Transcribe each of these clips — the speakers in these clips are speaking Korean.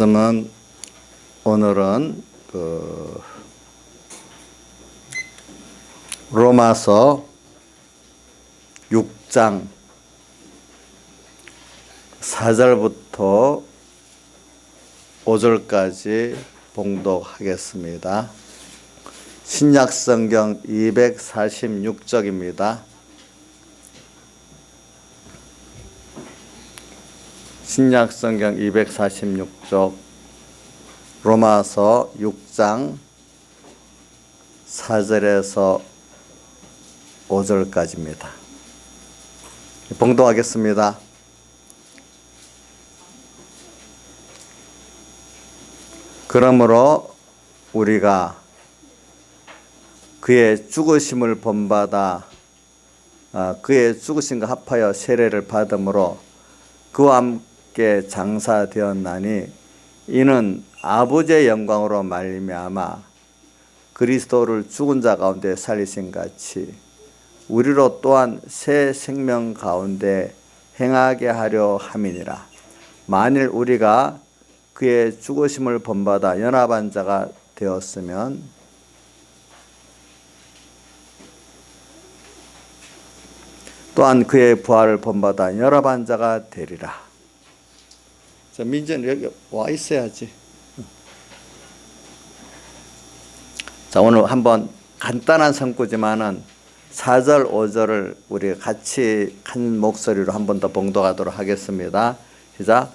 말씀은 오늘은 로마서 6장 4절부터 5절까지 봉독하겠습니다. 신약성경 246쪽입니다. 신약성경 246쪽 로마서 6장 4절에서 5절까지입니다. 봉독하겠습니다. 그러므로 우리가 그의 죽으심을 본받아 그의 죽으심과 합하여 세례를 받음으로 그와 함께 장사되었나니 이는 아버지의 영광으로 말미암아 그리스도를 죽은 자 가운데 살리신 같이 우리로 또한 새 생명 가운데 행하게 하려 함이니라. 만일 우리가 그의 죽으심을 본받아 연합한 자가 되었으면 또한 그의 부활을 본받아 연합한 자가 되리라. 자, 민재는 여기 와 있어야지. 자, 오늘 한번 간단한 성구지만은 4절, 5절을 우리 같이 한 목소리로 한 번 더 봉독하도록 하겠습니다. 시작.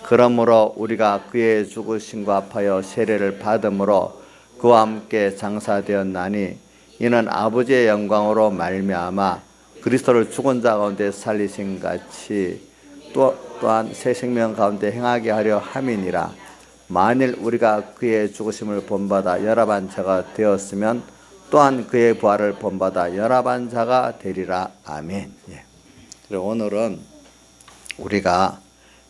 그러므로 우리가 그의 죽으심과 합하여 세례를 받음으로 그와 함께 장사되었나니 이는 아버지의 영광으로 말미암아 그리스도를 죽은 자 가운데 살리신 같이 또한 새 생명 가운데 행하게 하려 함이니라. 만일 우리가 그의 죽으심을 본받아 연합한 자가 되었으면 또한 그의 부활을 본받아 연합한 자가 되리라. 아멘. 예. 그리고 오늘은 우리가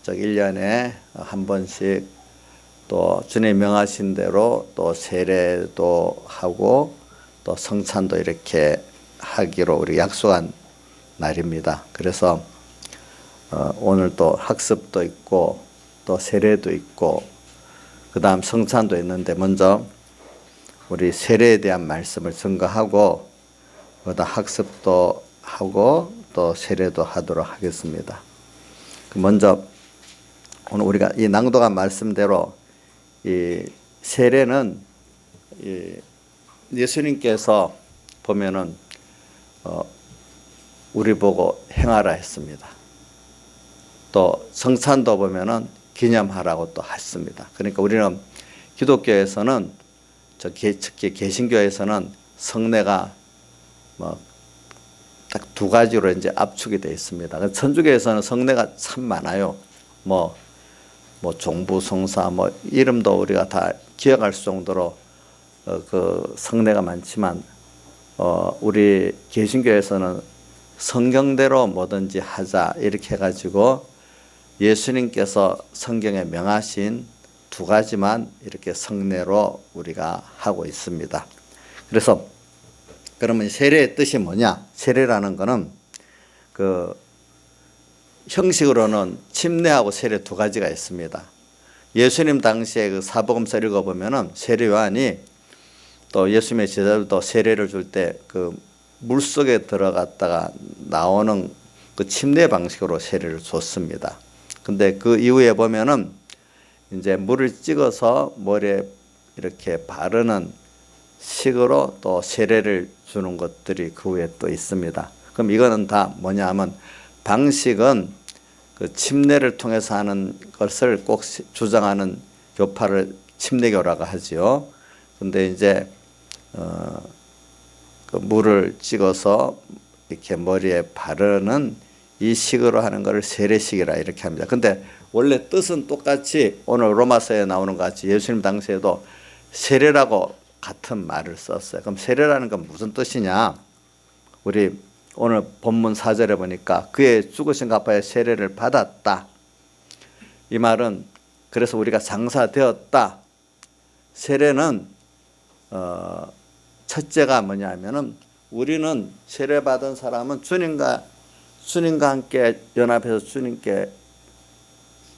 1년에 한 번씩 또 주님 명하신 대로 또 세례도 하고 또 성찬도 이렇게 하기로 우리 약속한 날입니다. 그래서 오늘 또 학습도 있고 또 세례도 있고 그 다음 성찬도 있는데 먼저 우리 세례에 대한 말씀을 증거하고 그다음 학습도 하고 또 세례도 하도록 하겠습니다. 먼저 오늘 우리가 이 낭독한 말씀대로 이 세례는 예수님께서 보면은 우리 보고 행하라 했습니다. 또 성찬도 보면은 기념하라고 또 했습니다. 그러니까 우리는 기독교에서는 특히 개신교에서는 성례가 딱 두 가지로 이제 압축이 되어 있습니다. 천주교에서는 성례가 참 많아요. 종부성사 이름도 우리가 다 기억할 정도로 그 성례가 많지만 우리 개신교에서는 성경대로 뭐든지 하자 이렇게 해가지고 예수님께서 성경에 명하신 두 가지만 이렇게 성례로 우리가 하고 있습니다. 그래서 그러면 세례의 뜻이 뭐냐? 세례라는 거는 그 형식으로는 침례하고 세례 두 가지가 있습니다. 예수님 당시에 그 사복음서 읽어보면은 세례 요한이 또 예수님의 제자들도 세례를 줄 때 그 물속에 들어갔다가 나오는 그 침례 방식으로 세례를 줬습니다. 근데 그 이후에 보면은 이제 물을 찍어서 머리에 이렇게 바르는 식으로 또 세례를 주는 것들이 그 후에 또 있습니다. 그럼 이거는 다 뭐냐 하면 방식은 그 침례를 통해서 하는 것을 꼭 주장하는 교파를 침례교라고 하지요. 근데 이제 그 물을 찍어서 이렇게 머리에 바르는 이 식으로 하는 것을 세례식이라 이렇게 합니다. 근데 원래 뜻은 똑같이 오늘 로마서에 나오는 것 같이 예수님 당시에도 세례라고 같은 말을 썼어요. 그럼 세례라는 건 무슨 뜻이냐? 우리 오늘 본문 4절에 보니까 그의 죽으신 값하여 세례를 받았다. 이 말은 그래서 우리가 장사되었다. 세례는 첫째가 뭐냐 하면은 우리는 세례받은 사람은 주님과 함께 연합해서 주님께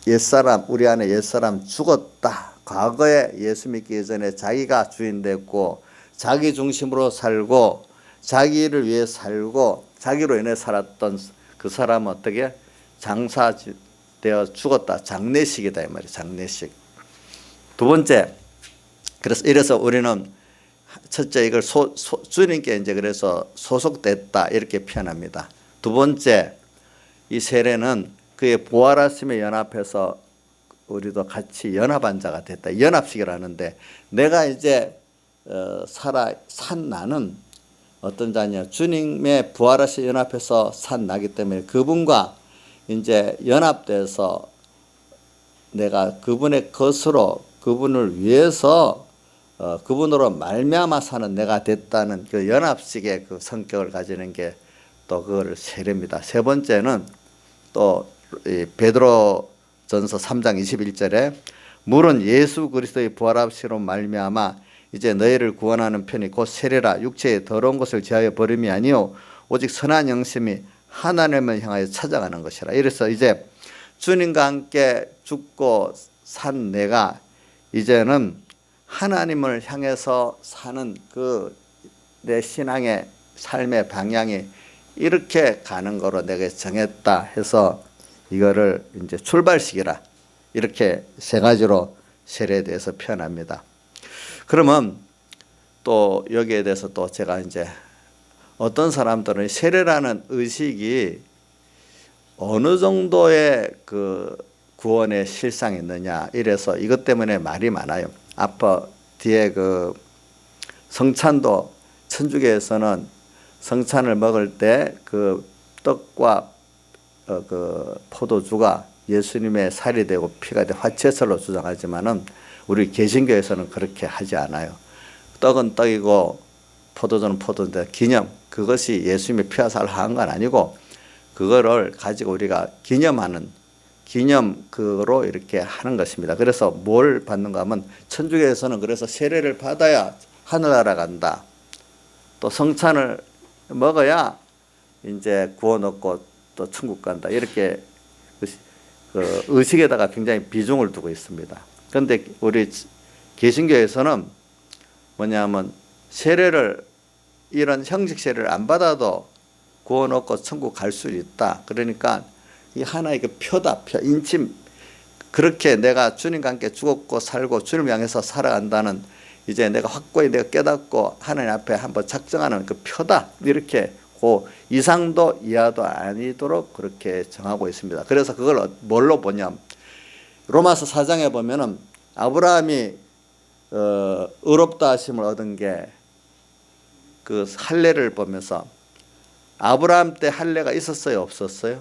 옛사람, 우리 안에 옛사람 죽었다. 과거에 예수 믿기 전에 자기가 주인 됐고 자기 중심으로 살고 자기를 위해 살고 자기로 인해 살았던 그 사람은 어떻게 장사되어 죽었다. 장례식이다 이 말이에요. 장례식. 두 번째, 그래서 이래서 우리는 첫째 이걸 주님께 이제 그래서 소속됐다 이렇게 표현합니다. 두 번째, 이 세례는 그의 부활하심에 연합해서 우리도 같이 연합한 자가 됐다. 연합식이라는데 내가 이제 산 나는 어떤 자냐? 주님의 부활하심 연합해서 산 나기 때문에 그분과 이제 연합돼서 내가 그분의 것으로 그분을 위해서 그분으로 말미암아 사는 내가 됐다는 그 연합식의 그 성격을 가지는 게 또 그걸 세례입니다. 세 번째는 또 베드로전서 3장 21절에 물은 예수 그리스도의 부활하심으로 말미암아 이제 너희를 구원하는 편이 곧 세례라. 육체의 더러운 것을 제하여 버림이 아니요 오직 선한 영심이 하나님을 향하여 찾아가는 것이라. 이래서 이제 주님과 함께 죽고 산 내가 이제는 하나님을 향해서 사는 그 내 신앙의 삶의 방향이 이렇게 가는 거로 내가 정했다 해서 이거를 이제 출발식이라 이렇게 세 가지로 세례에 대해서 표현합니다. 그러면 또 여기에 대해서 또 제가 이제 어떤 사람들은 세례라는 의식이 어느 정도의 그 구원의 실상이 있느냐 이래서 이것 때문에 말이 많아요. 앞서 뒤에 그 성찬도 천주교에서는 성찬을 먹을 때 그 떡과 그 포도주가 예수님의 살이 되고 피가 되고 화채살로 주장하지만은 우리 개신교에서는 그렇게 하지 않아요. 떡은 떡이고 포도주는 포도인데 기념 그것이 예수님의 피와 살을 한 건 아니고 그거를 가지고 우리가 기념하는 기념 그거로 이렇게 하는 것입니다. 그래서 뭘 받는가 하면 천주교에서는 그래서 세례를 받아야 하늘나라 간다. 또 성찬을 먹어야 이제 구원 얻고 또 천국 간다. 이렇게 그 의식에다가 굉장히 비중을 두고 있습니다. 그런데 우리 개신교에서는 뭐냐면 세례를 이런 형식 세례를 안 받아도 구원 얻고 천국 갈 수 있다. 그러니까 이 하나의 그 표다, 표, 인침. 그렇게 내가 주님과 함께 죽었고 살고 주님을 향해서 살아간다는 이제 내가 확고히 내가 깨닫고 하나님 앞에 한번 작정하는 그 표다. 이렇게 그 이상도 이하도 아니도록 그렇게 정하고 있습니다. 그래서 그걸 뭘로 보냐? 로마서 4장에 보면은 아브라함이 의롭다 하심을 얻은 게 그 할례를 보면서 아브라함 때 할례가 있었어요, 없었어요?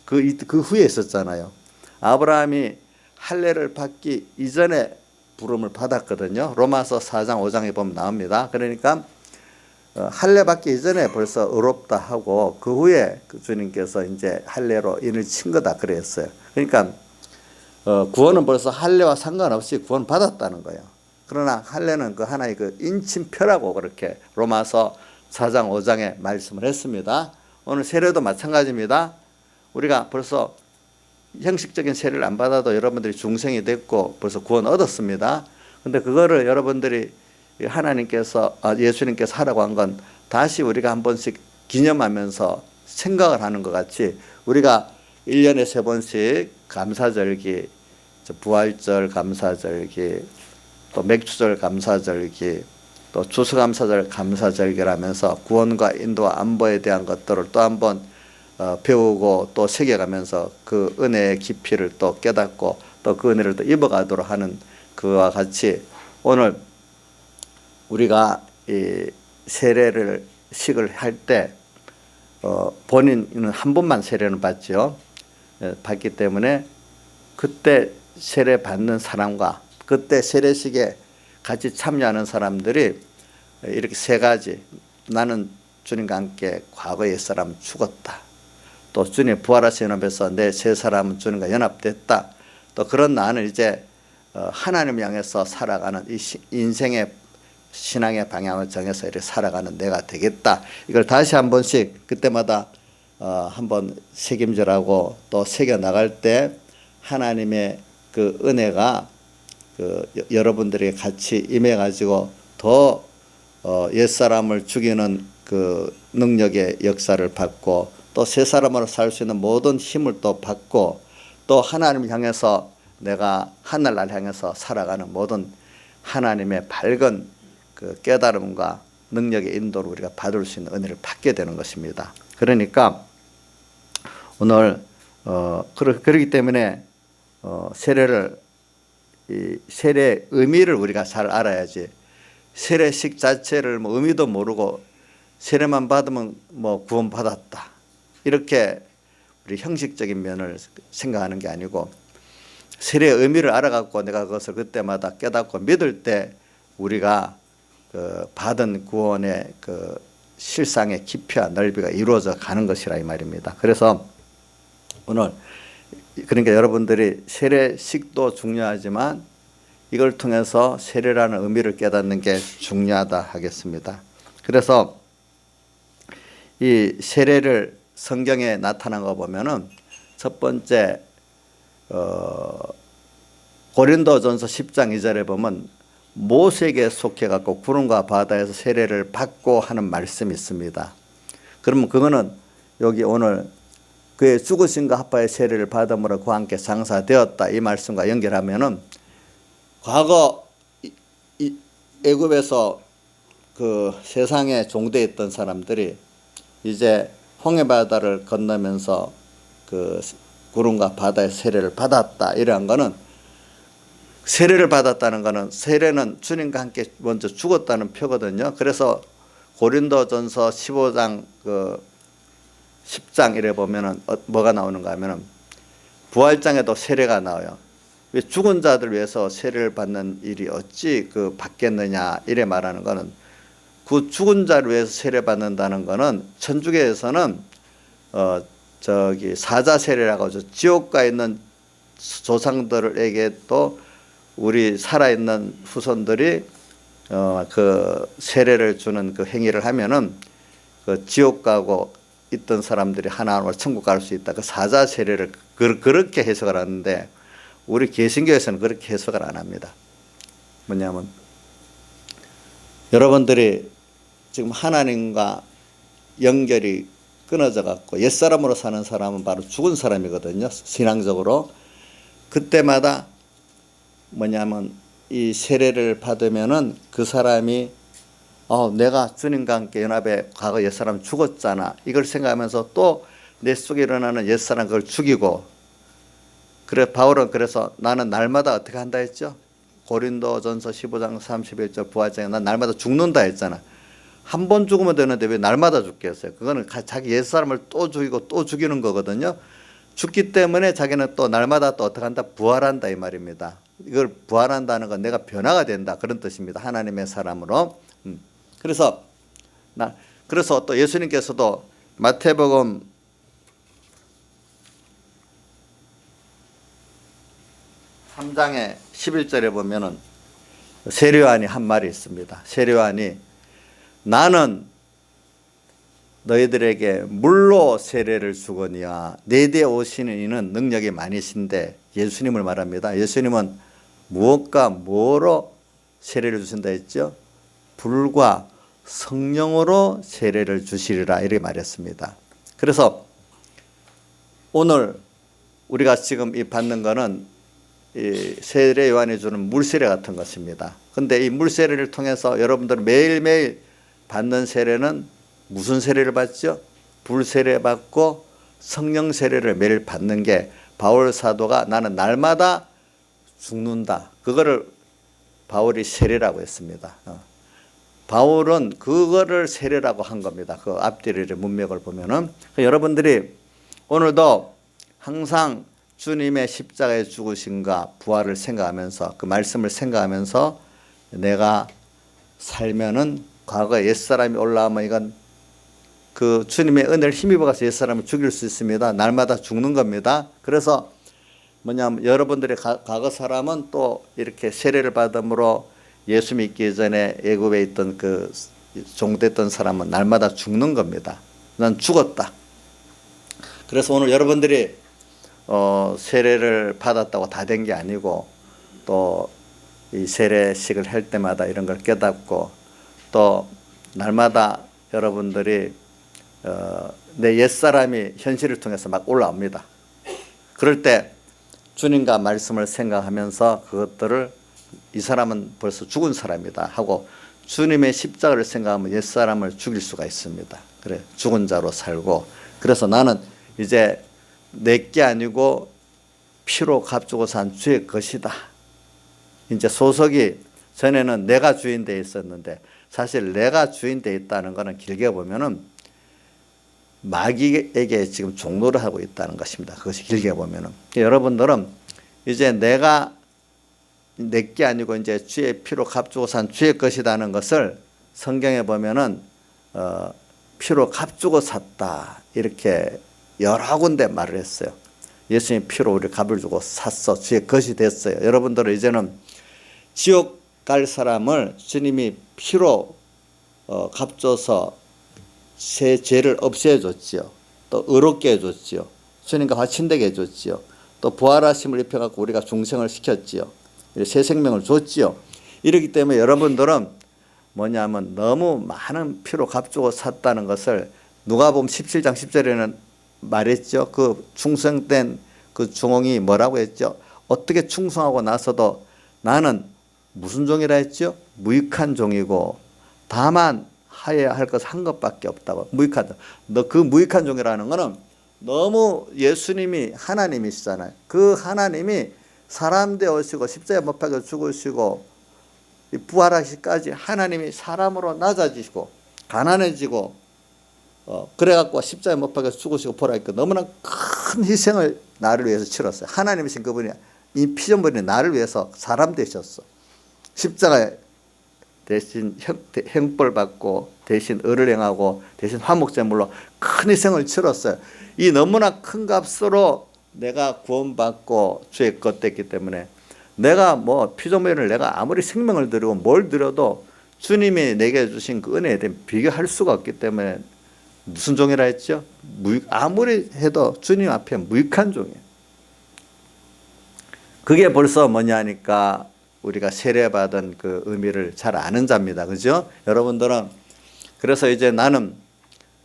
그 후에 있었잖아요. 아브라함이 할례를 받기 이전에 부름을 받았거든요. 로마서 4장 5장에 보면 나옵니다. 그러니까 할례 받기 이전에 벌써 의롭다 하고 그 후에 그 주님께서 이제 할례로 인을 친 거다 그랬어요. 그러니까 구원은 벌써 할례와 상관없이 구원 받았다는 거예요. 그러나 할례는 그 하나의 그 인침표라고 그렇게 로마서 4장 5장에 말씀을 했습니다. 오늘 세례도 마찬가지입니다. 우리가 벌써 형식적인 세례를 안 받아도 여러분들이 중생이 됐고 벌써 구원 얻었습니다. 근데 그거를 여러분들이 하나님께서 예수님께서 하라고 한 건 다시 우리가 한 번씩 기념하면서 생각을 하는 것 같이 우리가 1년에 3번씩 감사절기, 부활절 감사절기, 또 맥주절 감사절기, 또 추수감사절 감사절기라면서 구원과 인도와 안보에 대한 것들을 또 한번 배우고 또 새겨가면서 그 은혜의 깊이를 또 깨닫고 또 그 은혜를 또 입어가도록 하는 그와 같이 오늘 우리가 이 세례를 식을 할 때 본인은 한 번만 세례는 받죠. 받기 때문에 그때 세례 받는 사람과 그때 세례식에 같이 참여하는 사람들이 이렇게 세 가지 나는 주님과 함께 과거의 옛사람 죽었다. 또 주님 부활하신 연합에서 내 새 사람은 주님과 연합됐다. 또 그런 나는 이제 하나님을 향해서 살아가는 이 인생의 신앙의 방향을 정해서 이렇게 살아가는 내가 되겠다. 이걸 다시 한 번씩 그때마다 한번 새김질하고 또 새겨 나갈 때 하나님의 그 은혜가 여러분들에게 같이 임해가지고 더 옛사람을 죽이는 그 능력의 역사를 받고 또 새 사람으로 살 수 있는 모든 힘을 또 받고 또 하나님을 향해서 내가 하늘날 향해서 살아가는 모든 하나님의 밝은 그 깨달음과 능력의 인도를 우리가 받을 수 있는 은혜를 받게 되는 것입니다. 그러니까 오늘 그렇기 때문에 세례를 이 세례의 의미를 우리가 잘 알아야지 세례식 자체를 뭐 의미도 모르고 세례만 받으면 뭐 구원받았다 이렇게 우리 형식적인 면을 생각하는 게 아니고 세례의 의미를 알아갖고 내가 그것을 그때마다 깨닫고 믿을 때 우리가 그 받은 구원의 그 실상의 깊이와 넓이가 이루어져 가는 것이라 이 말입니다. 그래서 오늘 그러니까 여러분들이 세례식도 중요하지만 이걸 통해서 세례라는 의미를 깨닫는 게 중요하다 하겠습니다. 그래서 이 세례를 성경에 나타난 거 보면은 첫 번째 고린도전서 10장 2절에 보면 모세에게 속해 갖고 구름과 바다에서 세례를 받고 하는 말씀이 있습니다. 그러면 그거는 여기 오늘 그의 죽으심과 합하여 세례를 받음으로 그와 함께 장사되었다 이 말씀과 연결하면은 과거 애굽에서 그 세상에 종되어 있던 사람들이 이제 홍해바다를 건너면서 그 구름과 바다의 세례를 받았다 이러한 거는 세례를 받았다는 거는 세례는 주님과 함께 먼저 죽었다는 표거든요. 그래서 고린도전서 15장 그 10장 이래 보면은 뭐가 나오는가 하면은 부활장에도 세례가 나와요. 왜 죽은 자들 위해서 세례를 받는 일이 어찌 그 받겠느냐 이래 말하는 거는 그 죽은 자를 위해서 세례 받는다는 거는 천주교에서는 사자 세례라고 하죠. 지옥가 있는 조상들에게 또 우리 살아있는 후손들이 그 세례를 주는 그 행위를 하면은 그 지옥 가고 있던 사람들이 하나님으로 천국 갈 수 있다. 그 사자 세례를 그렇게 해석을 하는데 우리 개신교에서는 그렇게 해석을 안 합니다. 뭐냐면 여러분들이 지금 하나님과 연결이 끊어져 갖고 옛사람으로 사는 사람은 바로 죽은 사람이거든요. 신앙적으로. 그때마다 뭐냐면 이 세례를 받으면은 그 사람이 내가 주님과 함께 연합해 과거 옛사람 죽었잖아 이걸 생각하면서 또 내 속에 일어나는 옛사람 그걸 죽이고 그래 바울은 그래서 나는 날마다 어떻게 한다 했죠? 고린도전서 15장 31절 부활장에 난 날마다 죽는다 했잖아. 한 번 죽으면 되는데 왜 날마다 죽겠어요? 그거는 자기 옛사람을 또 죽이고 또 죽이는 거거든요. 죽기 때문에 자기는 또 날마다 또 어떻게 한다? 부활한다 이 말입니다. 이걸 부활한다는 건 내가 변화가 된다 그런 뜻입니다. 하나님의 사람으로. 그래서 또 예수님께서도 마태복음 3장의 11절에 보면은 세례요한이 한 말이 있습니다. 세례요한이 나는 너희들에게 물로 세례를 주거니와 내 뒤에 오시는 이는 능력이 많으신데 예수님을 말합니다. 예수님은 무엇과 뭐로 세례를 주신다 했죠? 불과 성령으로 세례를 주시리라 이렇게 말했습니다. 그래서 오늘 우리가 지금 이 받는 거는 이 세례 요한이 주는 물세례 같은 것입니다. 그런데 이 물세례를 통해서 여러분들 매일매일 받는 세례는 무슨 세례를 받죠? 불세례 받고 성령 세례를 매일 받는 게 바울 사도가 나는 날마다 죽는다. 그거를 바울이 세례라고 했습니다. 바울은 그거를 세례라고 한 겁니다. 그 앞뒤의 문맥을 보면은 여러분들이 오늘도 항상 주님의 십자가의 죽으심과 부활을 생각하면서 그 말씀을 생각하면서 내가 살면은 과거에 옛사람이 올라오면 이건 그 주님의 은혜를 힘입어가서 옛사람을 죽일 수 있습니다. 날마다 죽는 겁니다. 그래서 뭐냐면 여러분들의 과거 사람은 또 이렇게 세례를 받음으로 예수 믿기 전에 애굽에 있던 그 종됐던 사람은 날마다 죽는 겁니다. 난 죽었다. 그래서 오늘 여러분들이 세례를 받았다고 다 된 게 아니고 또 이 세례식을 할 때마다 이런 걸 깨닫고 또 날마다 여러분들이 내 옛사람이 현실을 통해서 막 올라옵니다. 그럴 때 주님과 말씀을 생각하면서 그것들을 이 사람은 벌써 죽은 사람이다 하고 주님의 십자가를 생각하면 옛사람을 죽일 수가 있습니다. 그래, 죽은 자로 살고, 그래서 나는 이제 내게 아니고 피로 값주고 산 주의 것이다. 이제 소속이 전에는 내가 주인 돼 있었는데 사실 내가 주인 돼 있다는 것은 길게 보면은 마귀에게 지금 종노를 하고 있다는 것입니다. 그것이 길게 보면은. 여러분들은 이제 내가 내게 아니고 이제 주의 피로 값주고 산 주의 것이라는 것을 성경에 보면은 피로 값주고 샀다 이렇게 여러 군데 말을 했어요. 예수님 피로 우리 값을 주고 샀어. 주의 것이 됐어요. 여러분들은 이제는 지옥 갈 사람을 주님이 피로 값줘서 새 죄를 없애줬지요. 또 의롭게 해줬지요. 주님과 화친되게 해줬지요. 또 부활하심을 입혀갖고 우리가 중생을 시켰지요. 새 생명을 줬지요. 이렇기 때문에 여러분들은 뭐냐면 너무 많은 피로 값주고 샀다는 것을 누가복음 17장 10절에는 말했죠. 그 충성된 그 종이 뭐라고 했죠? 어떻게 충성하고 나서도 나는 무슨 종이라 했죠? 무익한 종이고 다만 하여야 할 것 한 것밖에 없다고. 무익한 종. 너 그 무익한 종이라는 거는 너무 예수님이 하나님이시잖아요. 그 하나님이 사람 되어시고 십자가에 못 박혀 죽으시고 부활하시기까지 하나님이 사람으로 낮아지시고 가난해지고 그래갖고 십자가에 못 박혀 죽으시고 보라니까 너무나 큰 희생을 나를 위해서 치렀어요. 하나님이신 그분이 이 피조물이 나를 위해서 사람 되셨어. 십자가에 대신 형벌 받고 대신 을을 행하고 대신 화목제물로 큰 희생을 치렀어요. 이 너무나 큰 값으로 내가 구원받고 주의 것 됐기 때문에 내가 뭐 피조물을 내가 아무리 생명을 드리고 뭘 드려도 주님이 내게 주신 그 은혜에 대해 비교할 수가 없기 때문에 무슨 종이라 했죠? 아무리 해도 주님 앞에 무익한 종이에요. 그게 벌써 뭐냐 하니까 우리가 세례받은 그 의미를 잘 아는 자입니다. 그죠? 여러분들은 그래서 이제 나는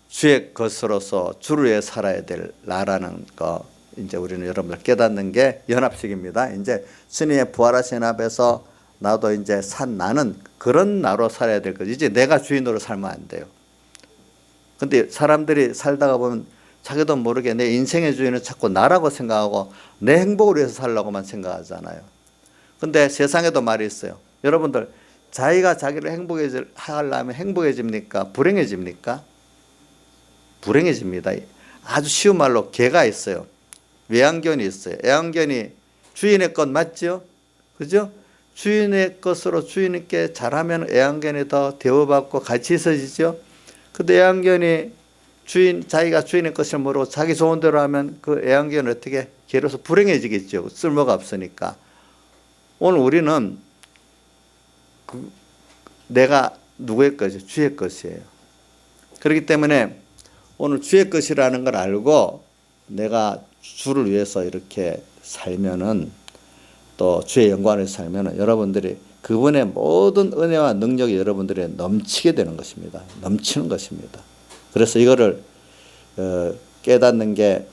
주의 것으로서 주를 위해 살아야 될 나라는 거 이제 우리는 여러분들 깨닫는 게 연합식입니다. 이제 주님의 부활하신 연합에서 나도 이제 산 나는 그런 나로 살아야 될 거지. 이제 내가 주인으로 살면 안 돼요. 근데 사람들이 살다가 보면 자기도 모르게 내 인생의 주인은 자꾸 나라고 생각하고 내 행복을 위해서 살려고만 생각하잖아요. 근데 세상에도 말이 있어요. 여러분들 자기가 자기를 행복하려면 행복해집니까? 불행해집니까? 불행해집니다. 아주 쉬운 말로 개가 있어요. 외양견이 있어요. 애완견이 주인의 것 맞죠? 그죠? 주인의 것으로 주인께 잘하면 애완견이 더 대우받고 같이 있어지죠. 근데 애완견이 자기가 주인의 것을 모르고 자기 좋은 대로 하면 그 애완견은 어떻게 개로서 불행해지겠죠. 쓸모가 없으니까. 오늘 우리는 내가 누구의 것이에요? 주의 것이에요. 그렇기 때문에 오늘 주의 것이라는 걸 알고 내가 주를 위해서 이렇게 살면은 또 주의 영광을 살면은 여러분들이 그분의 모든 은혜와 능력이 여러분들에 넘치게 되는 것입니다. 넘치는 것입니다. 그래서 이거를 깨닫는 게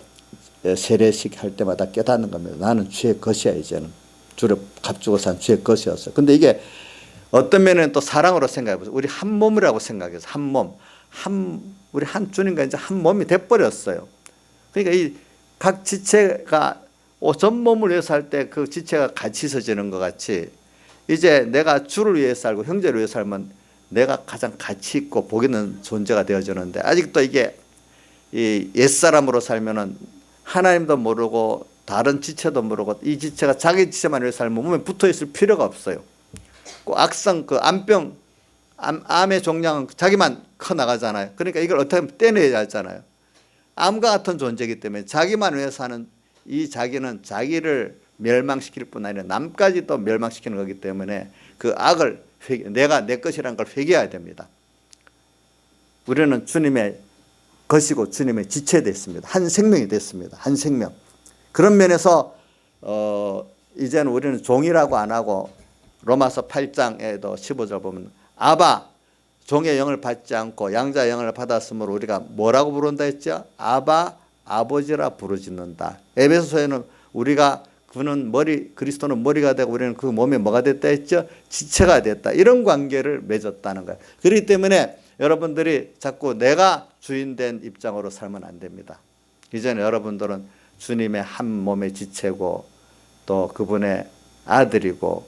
세례식 할 때마다 깨닫는 겁니다. 나는 주의 것이야. 이제는 주를 값주고 산 주의 것이었어요. 근데 이게 어떤 면에는 또 사랑으로 생각해 보세요. 우리 한 몸이라고 생각해서 한 몸, 우리 한 주님과 이제 한 몸이 돼버렸어요. 그러니까 이 각 지체가 전몸을 위해서 할 때 그 지체가 같이 있어지는 것 같이 이제 내가 주를 위해 살고 형제를 위해 살면 내가 가장 가치 있고 복 있는 존재가 되어지는데 아직도 이게 이 옛사람으로 살면은 하나님도 모르고 다른 지체도 모르고 이 지체가 자기 지체만 위해 살면 몸에 붙어 있을 필요가 없어요. 그 악성 그 암의 종양은 자기만 커 나가잖아요. 그러니까 이걸 어떻게 하면 떼내야 하잖아요. 암과 같은 존재이기 때문에 자기만 위해 사는 이 자기는 자기를 멸망시킬 뿐 아니라 남까지도 멸망시키는 거기 때문에 그 악을 내가 내 것이라는 걸 회개해야 됩니다. 우리는 주님의 것이고 주님의 지체 됐습니다. 한 생명이 됐습니다. 한 생명. 그런 면에서 이제는 우리는 종이라고 안 하고 로마서 8장에도 15절 보면 아바 종의 영을 받지 않고 양자의 영을 받았으므로 우리가 뭐라고 부른다 했죠? 아바 아버지라 부르짖는다. 에베소서에는 우리가 그는 머리, 그리스도는 머리가 되고 우리는 그 몸에 뭐가 됐다 했죠? 지체가 됐다. 이런 관계를 맺었다는 거예요. 그렇기 때문에 여러분들이 자꾸 내가 주인된 입장으로 살면 안 됩니다. 이제는 여러분들은 주님의 한 몸의 지체고 또 그분의 아들이고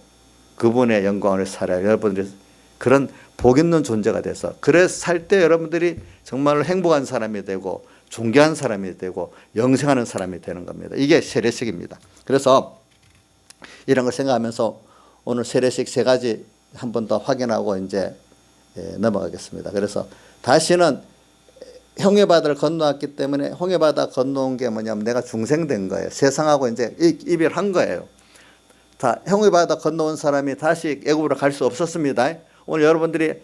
그분의 영광을 살아야 여러분들이 그런 복 있는 존재가 돼서 그래서 살 때 여러분들이 정말로 행복한 사람이 되고 존귀한 사람이 되고 영생하는 사람이 되는 겁니다. 이게 세례식입니다. 그래서 이런 걸 생각하면서 오늘 세례식 세 가지 한 번 더 확인하고 이제 넘어가겠습니다. 그래서 다시는 홍해바다를 건너왔기 때문에 홍해바다 건너온 게 뭐냐면 내가 중생된 거예요. 세상하고 이제 이별한 거예요. 다 홍해바다 건너온 사람이 다시 애굽으로 갈 수 없었습니다. 오늘 여러분들이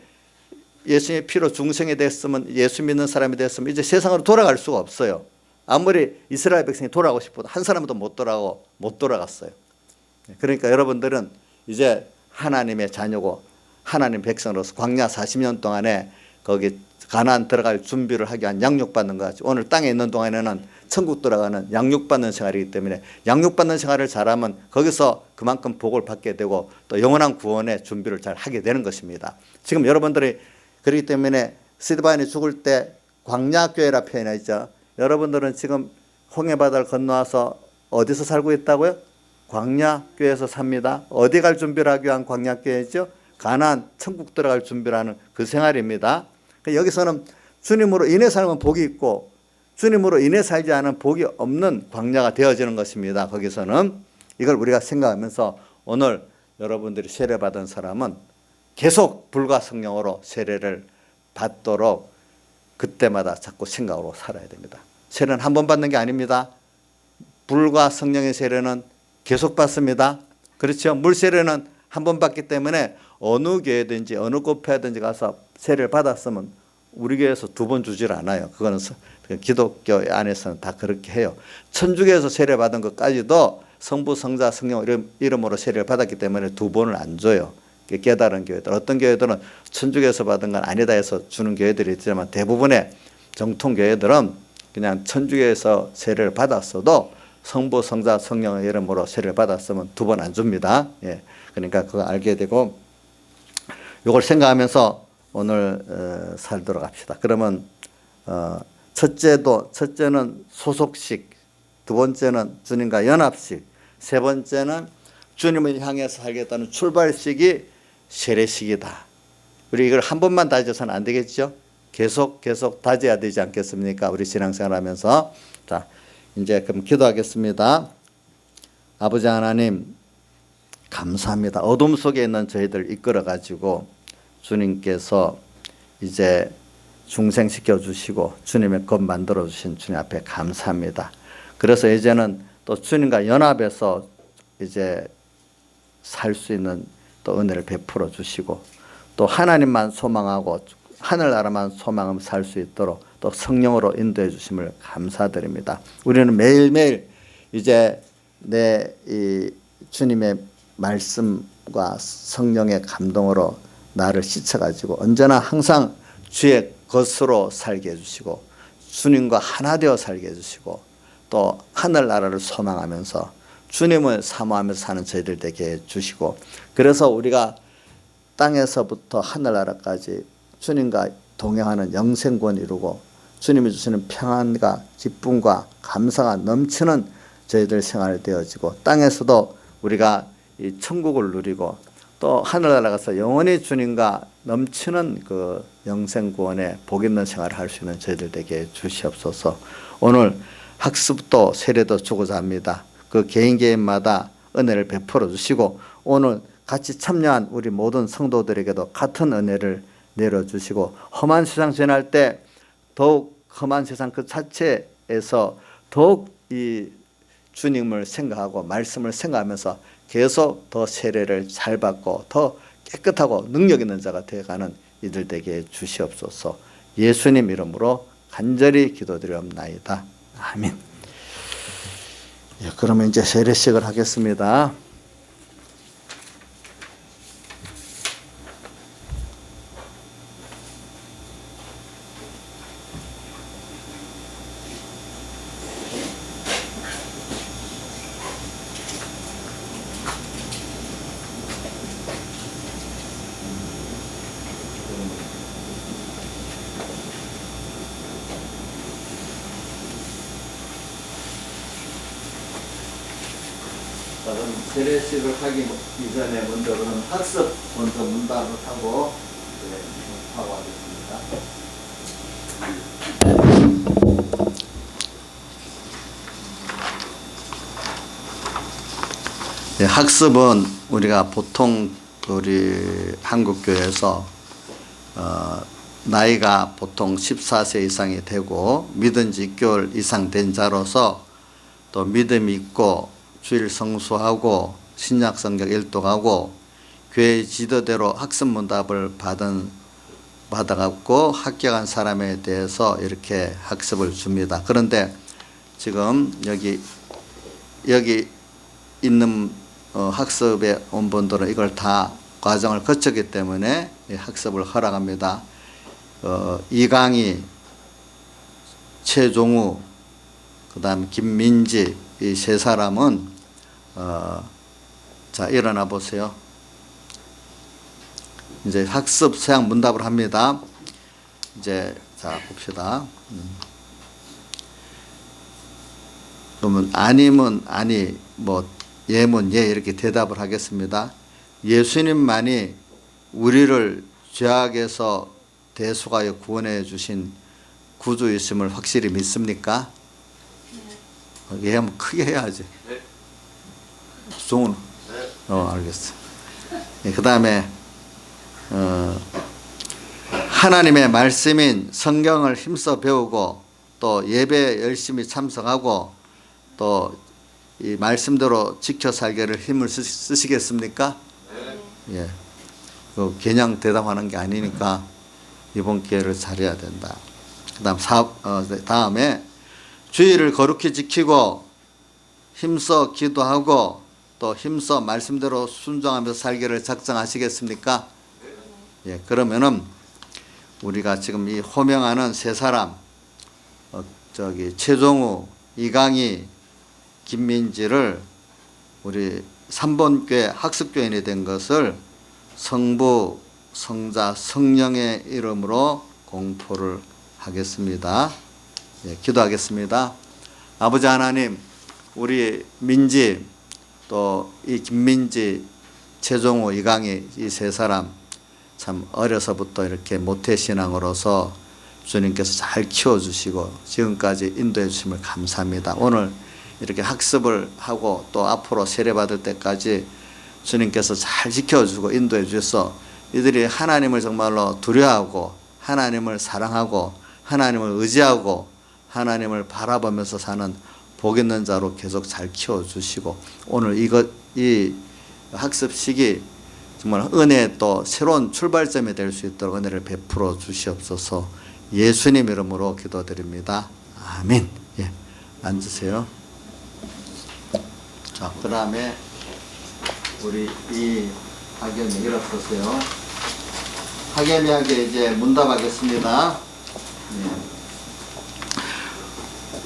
예수님의 피로 중생이 됐으면 예수 믿는 사람이 됐으면 이제 세상으로 돌아갈 수가 없어요. 아무리 이스라엘 백성이 돌아가고 싶어도 한 사람도 못 돌아갔어요. 그러니까 여러분들은 이제 하나님의 자녀고 하나님 백성으로서 광야 40년 동안에 거기 가나안 들어갈 준비를 하기 위한 양육받는 것 같이 오늘 땅에 있는 동안에는 천국 들어가는 양육받는 생활이기 때문에 양육받는 생활을 잘하면 거기서 그만큼 복을 받게 되고 또 영원한 구원의 준비를 잘 하게 되는 것입니다. 지금 여러분들이 그렇기 때문에 스데반이 죽을 때 광야교회라 표현했죠. 여러분들은 지금 홍해바다를 건너와서 어디서 살고 있다고요? 광야교회에서 삽니다. 어디 갈 준비를 하기 위한 광야교회죠? 가나안 천국 들어갈 준비를 하는 그 생활입니다. 여기서는 주님으로 인해 살면 복이 있고 주님으로 인해 살지 않은 복이 없는 광야가 되어지는 것입니다. 거기서는 이걸 우리가 생각하면서 오늘 여러분들이 세례받은 사람은 계속 불과 성령으로 세례를 받도록 그때마다 자꾸 생각으로 살아야 됩니다. 세례는 한 번 받는 게 아닙니다. 불과 성령의 세례는 계속 받습니다. 그렇죠? 물 세례는 한 번 받기 때문에 어느 교회든지 어느 곳회든지 가서 세례를 받았으면 우리 교회에서 두 번 주질 않아요. 그거는 기독교 안에서는 다 그렇게 해요. 천주교에서 세례 받은 것까지도 성부, 성자, 성령 이름으로 세례를 받았기 때문에 두 번을 안 줘요. 깨달은 교회들. 어떤 교회들은 천주교에서 받은 건 아니다 해서 주는 교회들이 있지만 대부분의 정통교회들은 그냥 천주교에서 세례를 받았어도 성부, 성자, 성령의 이름으로 세례를 받았으면 두 번 안 줍니다. 예. 그러니까 그거 알게 되고 이걸 생각하면서 오늘 살도록 합시다. 그러면 첫째는 소속식, 두 번째는 주님과 연합식, 세 번째는 주님을 향해서 살겠다는 출발식이 세례식이다. 우리 이걸 한 번만 다져서는 안 되겠죠? 계속 다져야 되지 않겠습니까? 우리 신앙생활 하면서. 자, 이제 그럼 기도하겠습니다. 아버지 하나님, 감사합니다. 어둠 속에 있는 저희들 이끌어 가지고 주님께서 이제 중생시켜 주시고 주님의 것 만들어 주신 주님 앞에 감사합니다. 그래서 이제는 또 주님과 연합해서 이제 살 수 있는 또 은혜를 베풀어 주시고 또 하나님만 소망하고 하늘나라만 소망하며 살 수 있도록 또 성령으로 인도해 주심을 감사드립니다. 우리는 매일매일 이제 이 주님의 말씀과 성령의 감동으로 나를 씻어가지고 언제나 항상 주의 것으로 살게 해주시고 주님과 하나 되어 살게 해주시고 또 하늘나라를 소망하면서 주님을 사모하면서 사는 저희들 되게 해주시고 그래서 우리가 땅에서부터 하늘나라까지 주님과 동행하는 영생권 이루고 주님이 주시는 평안과 기쁨과 감사가 넘치는 저희들 생활이 되어지고 땅에서도 우리가 이 천국을 누리고 또 하늘나라 가서 영원히 주님과 넘치는 그 영생구원의 복 있는 생활을 할 수 있는 저희들 되게 주시옵소서. 오늘 학습도 세례도 주고자 합니다. 그 개인마다 은혜를 베풀어 주시고 오늘 같이 참여한 우리 모든 성도들에게도 같은 은혜를 내려주시고 험한 세상 지날 때 더욱 험한 세상 그 자체에서 더욱 이 주님을 생각하고 말씀을 생각하면서 계속 더 세례를 잘 받고 더 깨끗하고 능력 있는 자가 되어가는 이들 되게 주시옵소서. 예수님 이름으로 간절히 기도드리옵나이다. 아멘. 예, 그러면 이제 세례식을 하겠습니다. 그럼 세례식을 하기 이전에 먼저 그럼 학습 먼저 문답을 하고 하고 하겠습니다. 네, 학습은 우리가 보통 우리 한국교회에서 나이가 보통 14세 이상이 되고 믿은 지 6개월 이상 된 자로서 또 믿음이 있고 주일 성수하고 신약 성경 일독하고 교회 지도대로 학습 문답을 받아갖고 합격한 사람에 대해서 이렇게 학습을 줍니다. 그런데 지금 여기 있는 학습에 온 분들은 이걸 다 과정을 거쳤기 때문에 학습을 허락합니다. 이강희, 최종우, 그 다음 김민지 이 세 사람은 자 일어나 보세요. 이제 학습 서양 문답을 합니다. 이제 자 봅시다. 그러면 아니면 아니, 뭐 예면 예 이렇게 대답을 하겠습니다. 예수님만이 우리를 죄악에서 대속하여 구원해 주신 구주이심을 확실히 믿습니까? 네. 예 하면 크게 해야지. 네. 종은? 네. 알겠어. 예, 그 다음에 하나님의 말씀인 성경을 힘써 배우고 또 예배에 열심히 참석하고 또 이 말씀대로 지켜 살기를 힘을 쓰시겠습니까? 네. 예. 그냥 대답하는 게 아니니까 이번 기회를 잘해야 된다. 다음에 주의를 거룩히 지키고 힘써 기도하고 또 힘써 말씀대로 순종하면서 살기를 작정하시겠습니까? 예. 그러면은 우리가 지금 이 호명하는 세 사람 최종우, 이강희, 김민지를 우리 3번교회 학습교인이 된 것을 성부, 성자, 성령의 이름으로 공포를 하겠습니다. 예, 기도하겠습니다. 아버지 하나님, 우리 민지 또 이 김민지, 최종우, 이강희 이 세 사람 참 어려서부터 이렇게 모태신앙으로서 주님께서 잘 키워주시고 지금까지 인도해 주심을 감사합니다. 오늘 이렇게 학습을 하고 또 앞으로 세례받을 때까지 주님께서 잘 지켜주고 인도해 주셔서 이들이 하나님을 정말로 두려워하고 하나님을 사랑하고 하나님을 의지하고 하나님을 바라보면서 사는 복 있는 자로 계속 잘 키워주시고 오늘 이 학습식이 정말 은혜의 또 새로운 출발점이 될 수 있도록 은혜를 베풀어 주시옵소서. 예수님 이름으로 기도드립니다. 아멘. 예, 앉으세요. 자, 그 다음에 우리 이 학연이 일어서세요. 학연이에게 이제 문답하겠습니다.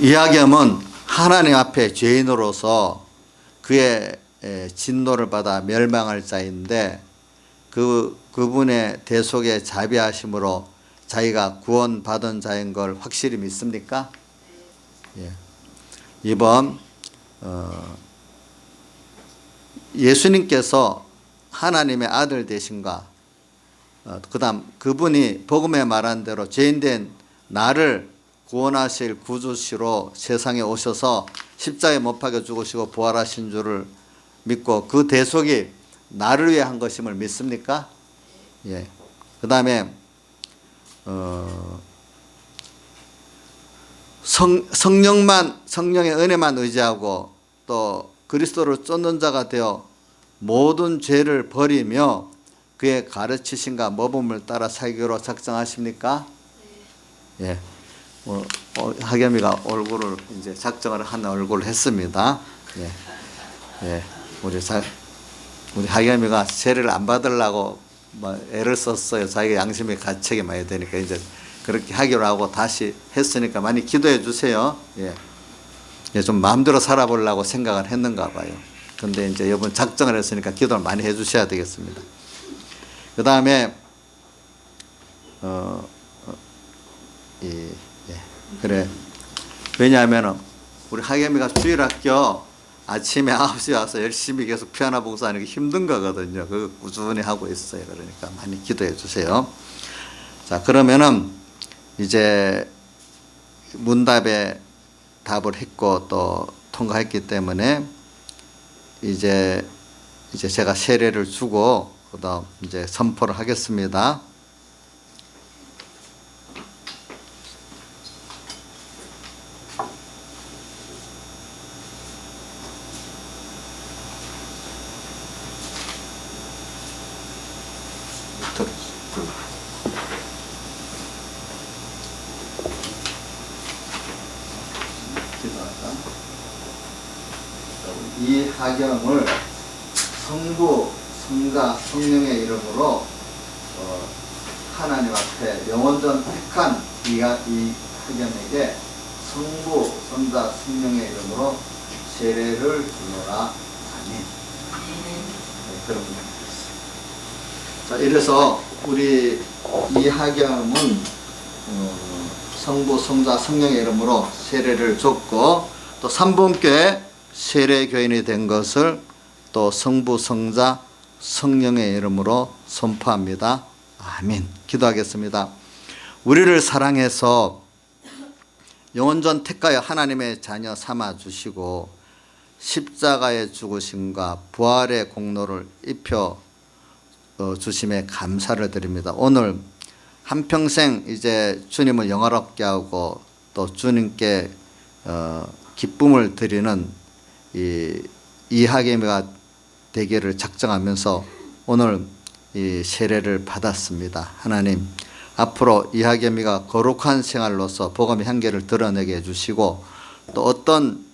예. 이 학연은 하나님 앞에 죄인으로서 그의 진노를 받아 멸망할 자인데 그분의 대속의 자비하심으로 자기가 구원받은 자인 걸 확실히 믿습니까? 예. 이번 예수님께서 하나님의 아들 되신가 그 다음 그분이 복음에 말한 대로 죄인된 나를 구원하실 구주시로 세상에 오셔서 십자가에 못 박혀 죽으시고 부활하신 줄을 믿고 그 대속이 나를 위해 한 것임을 믿습니까? 예. 그 다음에 성령의 은혜만 의지하고 또 그리스도를 쫓는 자가 되어 모든 죄를 버리며 그의 가르치신가 모범을 따라 살기로 작정하십니까? 네. 예. 하겸이가 얼굴을 이제 작정을 한 얼굴을 했습니다. 예, 예, 우리 하겸이가 세례를 안 받으려고 뭐 애를 썼어요. 자기가 양심의 가책이 많이 되니까 이제 그렇게 하기로 하고 다시 했으니까 많이 기도해 주세요. 예. 예, 좀 마음대로 살아보려고 생각을 했는가 봐요. 근데 이제 이번 작정을 했으니까 기도를 많이 해 주셔야 되겠습니다. 그 다음에, 예, 그래. 왜냐하면 우리 하겸이가 주일학교 아침에 9시에 와서 열심히 계속 피아노 봉사하는 게 힘든 거거든요. 그거 꾸준히 하고 있어요. 그러니까 많이 기도해 주세요. 자, 그러면은 이제 문답에 답을 했고 또 통과했기 때문에 이제 제가 세례를 주고 그다음 이제 선포를 하겠습니다. 이 하경을 성부, 성자, 성령의 이름으로 하나님 앞에 영원전 택한 이 하경에게 성부, 성자, 성령의 이름으로 세례를 주노라. 아멘. 네, 그런 분입니다. 자, 이래서 우리 이 하경은 성부, 성자, 성령의 이름으로 세례를 줬고 또 삼분교회 세례교인이 된 것을 또 성부, 성자, 성령의 이름으로 선포합니다. 아멘. 기도하겠습니다. 우리를 사랑해서 영원전 택하여 하나님의 자녀 삼아 주시고 십자가의 죽으심과 부활의 공로를 입혀 주심에 감사를 드립니다. 오늘 한평생 이제 주님을 영화롭게 하고 또 주님께 기쁨을 드리는 이 하겸이가 되기를 작정하면서 오늘 이 세례를 받았습니다. 하나님, 앞으로 이 하겸이가 거룩한 생활로서 복음의 향기를 드러내게 해주시고 또 어떤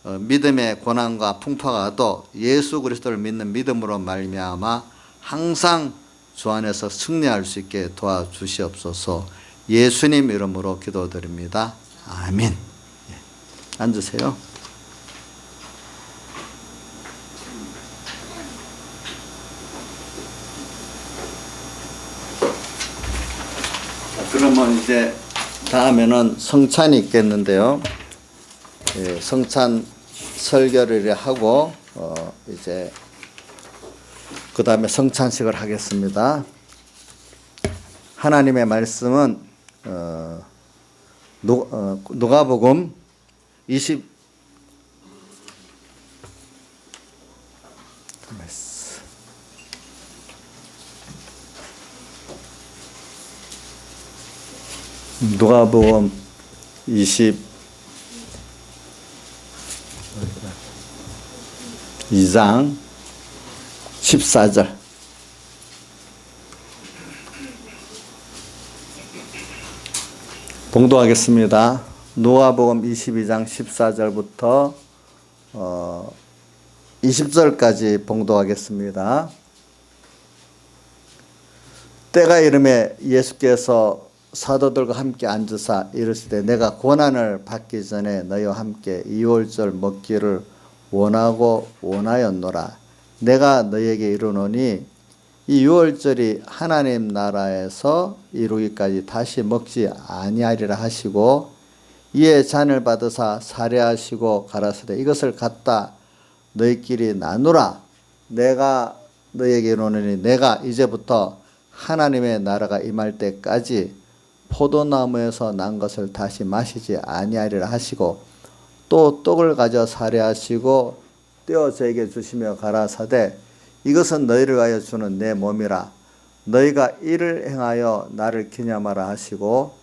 믿음의 고난과 풍파가 와도 예수 그리스도를 믿는 믿음으로 말미암아 항상 주 안에서 승리할 수 있게 도와주시옵소서. 예수님 이름으로 기도드립니다. 아멘. 앉으세요. 그러면 이제 다음에는 성찬이 있겠는데요. 예, 성찬 설교를 하고 이제 그 다음에 성찬식을 하겠습니다. 하나님의 말씀은 누가복음 20 누가복음 22장 14절 봉독하겠습니다. 누가복음 22장 14절부터 20절까지 봉독하겠습니다. 때가 이르매 예수께서 사도들과 함께 앉으사 이르시되 내가 고난을 받기 전에 너희와 함께 이월절 먹기를 원하였노라. 내가 너희에게 이르노니 이 유월절이 하나님 나라에서 이루기까지 다시 먹지 아니하리라 하시고 이에 잔을 받으사 살해하시고 가라사대 이것을 갖다 너희끼리 나누라. 내가 너희에게 이르노니 내가 이제부터 하나님의 나라가 임할 때까지 포도나무에서 난 것을 다시 마시지 아니하리라 하시고 또 떡을 가져 살해하시고 떼어 저에게 주시며 가라사대 이것은 너희를 위하여 주는 내 몸이라. 너희가 이를 행하여 나를 기념하라 하시고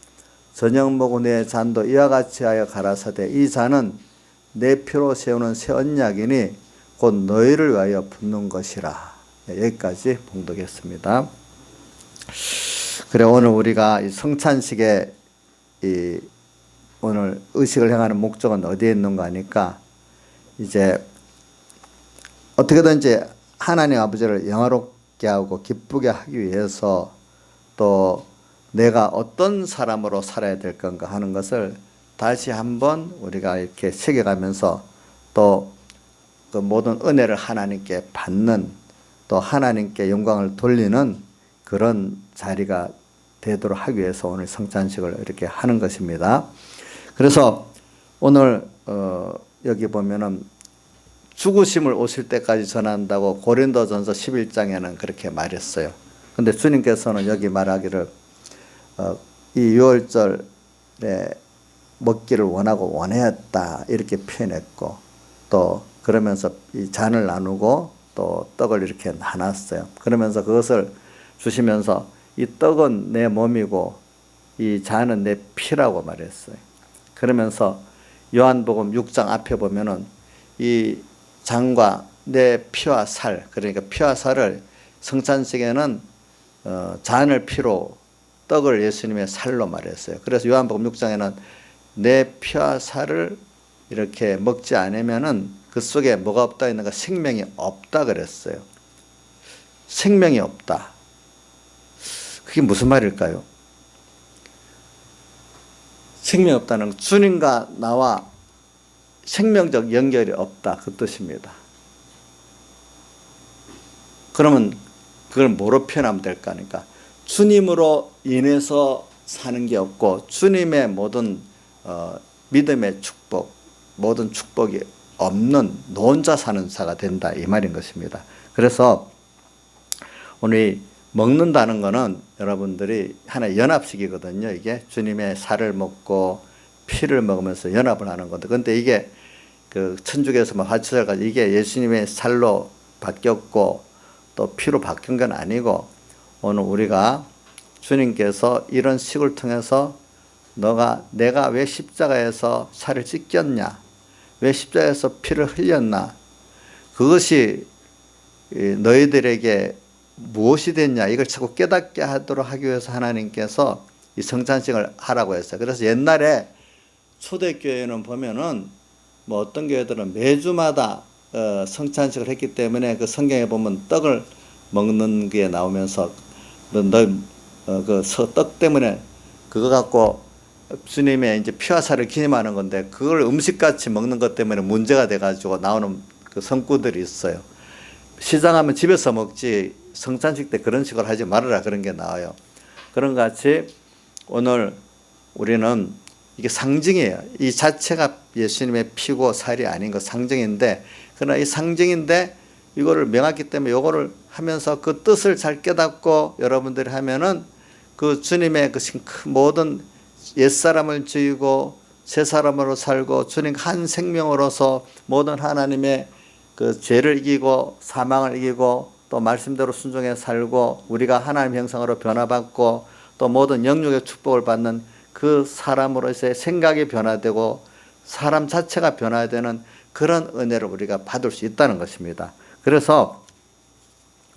저녁 먹은 후에 잔도 이와 같이 하여 가라사대 이 잔은 내 피로 세우는 새 언약이니 곧 너희를 위하여 붓는 것이라. 여기까지 봉독했습니다. 그래 오늘 우리가 이 성찬식에 오늘 의식을 행하는 목적은 어디에 있는가 하니까 이제 어떻게든지 하나님 아버지를 영화롭게 하고 기쁘게 하기 위해서 또 내가 어떤 사람으로 살아야 될 건가 하는 것을 다시 한번 우리가 이렇게 새겨가면서 또 그 모든 은혜를 하나님께 받는 또 하나님께 영광을 돌리는 그런 자리가 되도록 하기 위해서 오늘 성찬식을 이렇게 하는 것입니다. 그래서 오늘 여기 보면은 죽으심을 오실 때까지 전한다고 고린도전서 11장에는 그렇게 말했어요. 근데 주님께서는 여기 말하기를 이 유월절에 먹기를 원하고 원하였다 이렇게 표현했고 또 그러면서 이 잔을 나누고 또 떡을 이렇게 나눴어요. 그러면서 그것을 주시면서 이 떡은 내 몸이고 이 잔은 내 피라고 말했어요. 그러면서 요한복음 6장 앞에 보면은 이 잔과 내 피와 살, 그러니까 피와 살을 성찬식에는 잔을 피로 떡을 예수님의 살로 말했어요. 그래서 요한복음 6장에는 내 피와 살을 이렇게 먹지 않으면은 그 속에 뭐가 없다 있는가? 생명이 없다 그랬어요. 생명이 없다. 그게 무슨 말일까요? 생명이 없다는 건 주님과 나와 생명적 연결이 없다 그 뜻입니다. 그러면 그걸 뭐로 표현하면 될까 하니까 주님으로 인해서 사는 게 없고 주님의 모든 믿음의 축복, 모든 축복이 없는 혼자 사는 자가 된다 이 말인 것입니다. 그래서 오늘 먹는다는 것은 여러분들이 하나의 연합식이거든요. 이게 주님의 살을 먹고 피를 먹으면서 연합을 하는 건데, 근데 이게 그 천주교에서 화치살까지 이게 예수님의 살로 바뀌었고 또 피로 바뀐 건 아니고 오늘 우리가 주님께서 이런 식을 통해서 내가 왜 십자가에서 살을 찢겼냐, 왜 십자가에서 피를 흘렸나, 그것이 너희들에게 무엇이 됐냐 이걸 자꾸 깨닫게 하도록 하기 위해서 하나님께서 이 성찬식을 하라고 했어요. 그래서 옛날에 초대교회는 보면은 뭐 어떤 교회들은 매주마다 성찬식을 했기 때문에 그 성경에 보면 떡을 먹는 게 나오면서 그 떡 때문에 그거 갖고 주님의 이제 피와 살을 기념하는 건데 그걸 음식같이 먹는 것 때문에 문제가 돼가지고 나오는 그 성구들이 있어요. 시장하면 집에서 먹지 성찬식 때 그런 식으로 하지 말아라 그런 게 나와요. 그런 것 같이 오늘 우리는 이게 상징이에요. 이 자체가 예수님의 피고 살이 아닌 거 상징인데, 그러나 이 상징인데 이거를 명확히 때문에 이거를 하면서 그 뜻을 잘 깨닫고 여러분들이 하면은 그 주님의 그 모든 옛사람을 지우고 새사람으로 살고 주님 한 생명으로서 모든 하나님의 그 죄를 이기고 사망을 이기고 또 말씀대로 순종해 살고 우리가 하나님 형상으로 변화받고 또 모든 영육의 축복을 받는 그 사람으로서의 생각이 변화되고 사람 자체가 변화되는 그런 은혜를 우리가 받을 수 있다는 것입니다. 그래서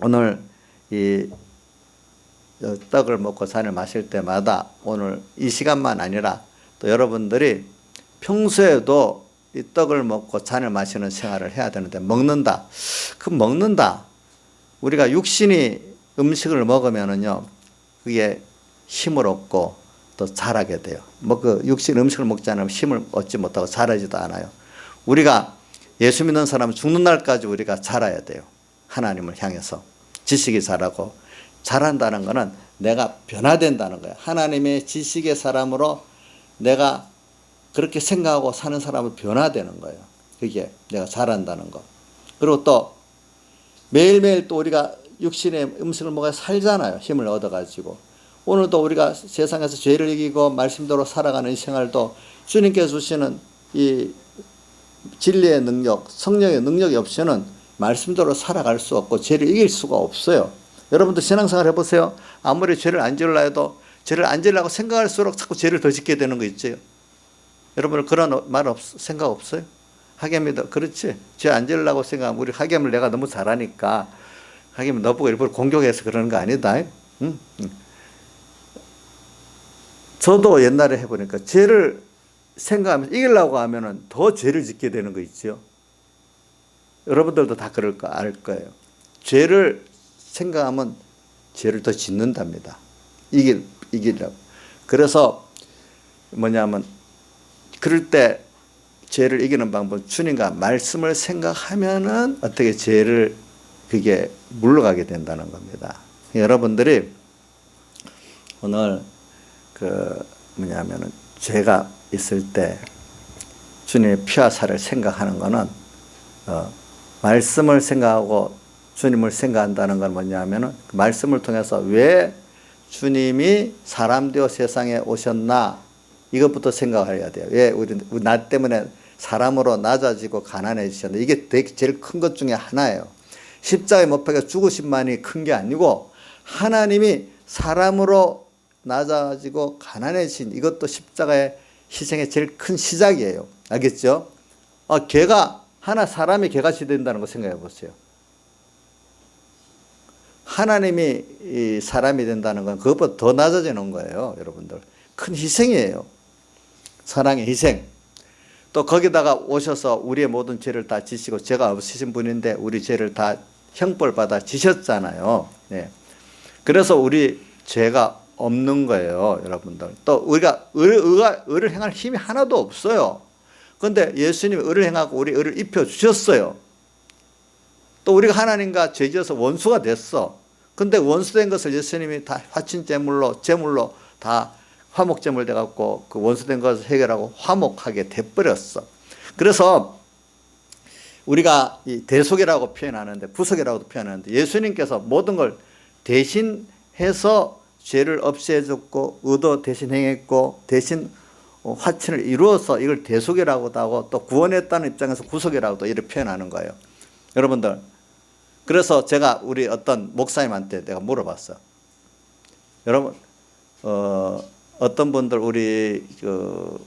오늘 이 떡을 먹고 잔을 마실 때마다 오늘 이 시간만 아니라 또 여러분들이 평소에도 이 떡을 먹고 잔을 마시는 생활을 해야 되는데 먹는다. 그 먹는다. 우리가 육신이 음식을 먹으면은요, 그게 힘을 얻고 또 자라게 돼요. 뭐 그 육신 음식을 먹지 않으면 힘을 얻지 못하고 자라지도 않아요. 우리가 예수 믿는 사람은 죽는 날까지 우리가 자라야 돼요. 하나님을 향해서 지식이 자라고 자란다는 것은 내가 변화된다는 거예요. 하나님의 지식의 사람으로 내가 그렇게 생각하고 사는 사람은 변화되는 거예요. 그게 내가 자란다는 것. 그리고 또 매일매일 또 우리가 육신의 음식을 먹어 살잖아요. 힘을 얻어가지고. 오늘도 우리가 세상에서 죄를 이기고 말씀대로 살아가는 이 생활도 주님께서 주시는 이 진리의 능력, 성령의 능력이 없이는 말씀대로 살아갈 수 없고 죄를 이길 수가 없어요. 여러분도 신앙생활 해보세요. 아무리 죄를 안 지으려 해도 죄를 안 지으려고 생각할수록 자꾸 죄를 더 짓게 되는 거 있죠. 여러분 그런 생각 없어요? 하겜이도 그렇지. 죄 안 지으려고 생각하면 우리 하겜을 내가 너무 잘하니까 하겜이 너보고 일부러 공격해서 그러는 거 아니다. 응? 저도 옛날에 해보니까 죄를 생각하면서 이기려고 하면은 더 죄를 짓게 되는 거 있죠. 여러분들도 다 그럴 거 알 거예요. 죄를 생각하면 죄를 더 짓는답니다. 이기려고. 그래서 뭐냐면 그럴 때 죄를 이기는 방법, 주님과 말씀을 생각하면은 어떻게 죄를 그게 물러가게 된다는 겁니다. 여러분들이 오늘 뭐냐면은 죄가 있을 때 주님의 피와 살을 생각하는 거는 말씀을 생각하고 주님을 생각한다는 건 뭐냐면은 그 말씀을 통해서 왜 주님이 사람 되어 세상에 오셨나 이것부터 생각을 해야 돼요. 왜 나 때문에 사람으로 낮아지고 가난해지셨나. 이게 되게 제일 큰 것 중에 하나예요. 십자가에 못 박혀 죽으신만이 큰 게 아니고 하나님이 사람으로 낮아지고 가난해진 이것도 십자가의 희생의 제일 큰 시작이에요. 알겠죠? 개가 사람이 개같이 된다는 거 생각해 보세요. 하나님이 이 사람이 된다는 건 그것보다 더 낮아지는 거예요, 여러분들. 큰 희생이에요. 사랑의 희생. 또 거기다가 오셔서 우리의 모든 죄를 다 지시고 죄가 없으신 분인데 우리 죄를 다 형벌 받아 지셨잖아요. 네. 그래서 우리 죄가 없는 거예요, 여러분들. 또 우리가 의를 행할 힘이 하나도 없어요. 그런데 예수님이 의를 행하고 우리 의를 입혀 주셨어요. 또 우리가 하나님과 죄지어서 원수가 됐어. 근데 원수된 것을 예수님이 다 화친제물로 제물로 다 화목제물 돼갖고 그 원수된 것을 해결하고 화목하게 돼버렸어. 그래서 우리가 이 대속이라고 표현하는데 부속이라고도 표현하는데 예수님께서 모든 걸 대신해서 죄를 없애줬고 의도 대신 행했고 대신 화친을 이루어서 이걸 대속이라고도 하고 또 구원했다는 입장에서 구속이라고도 이렇게 표현하는 거예요. 여러분들, 그래서 제가 우리 어떤 목사님한테 내가 물어봤어. 여러분, 어떤 분들 우리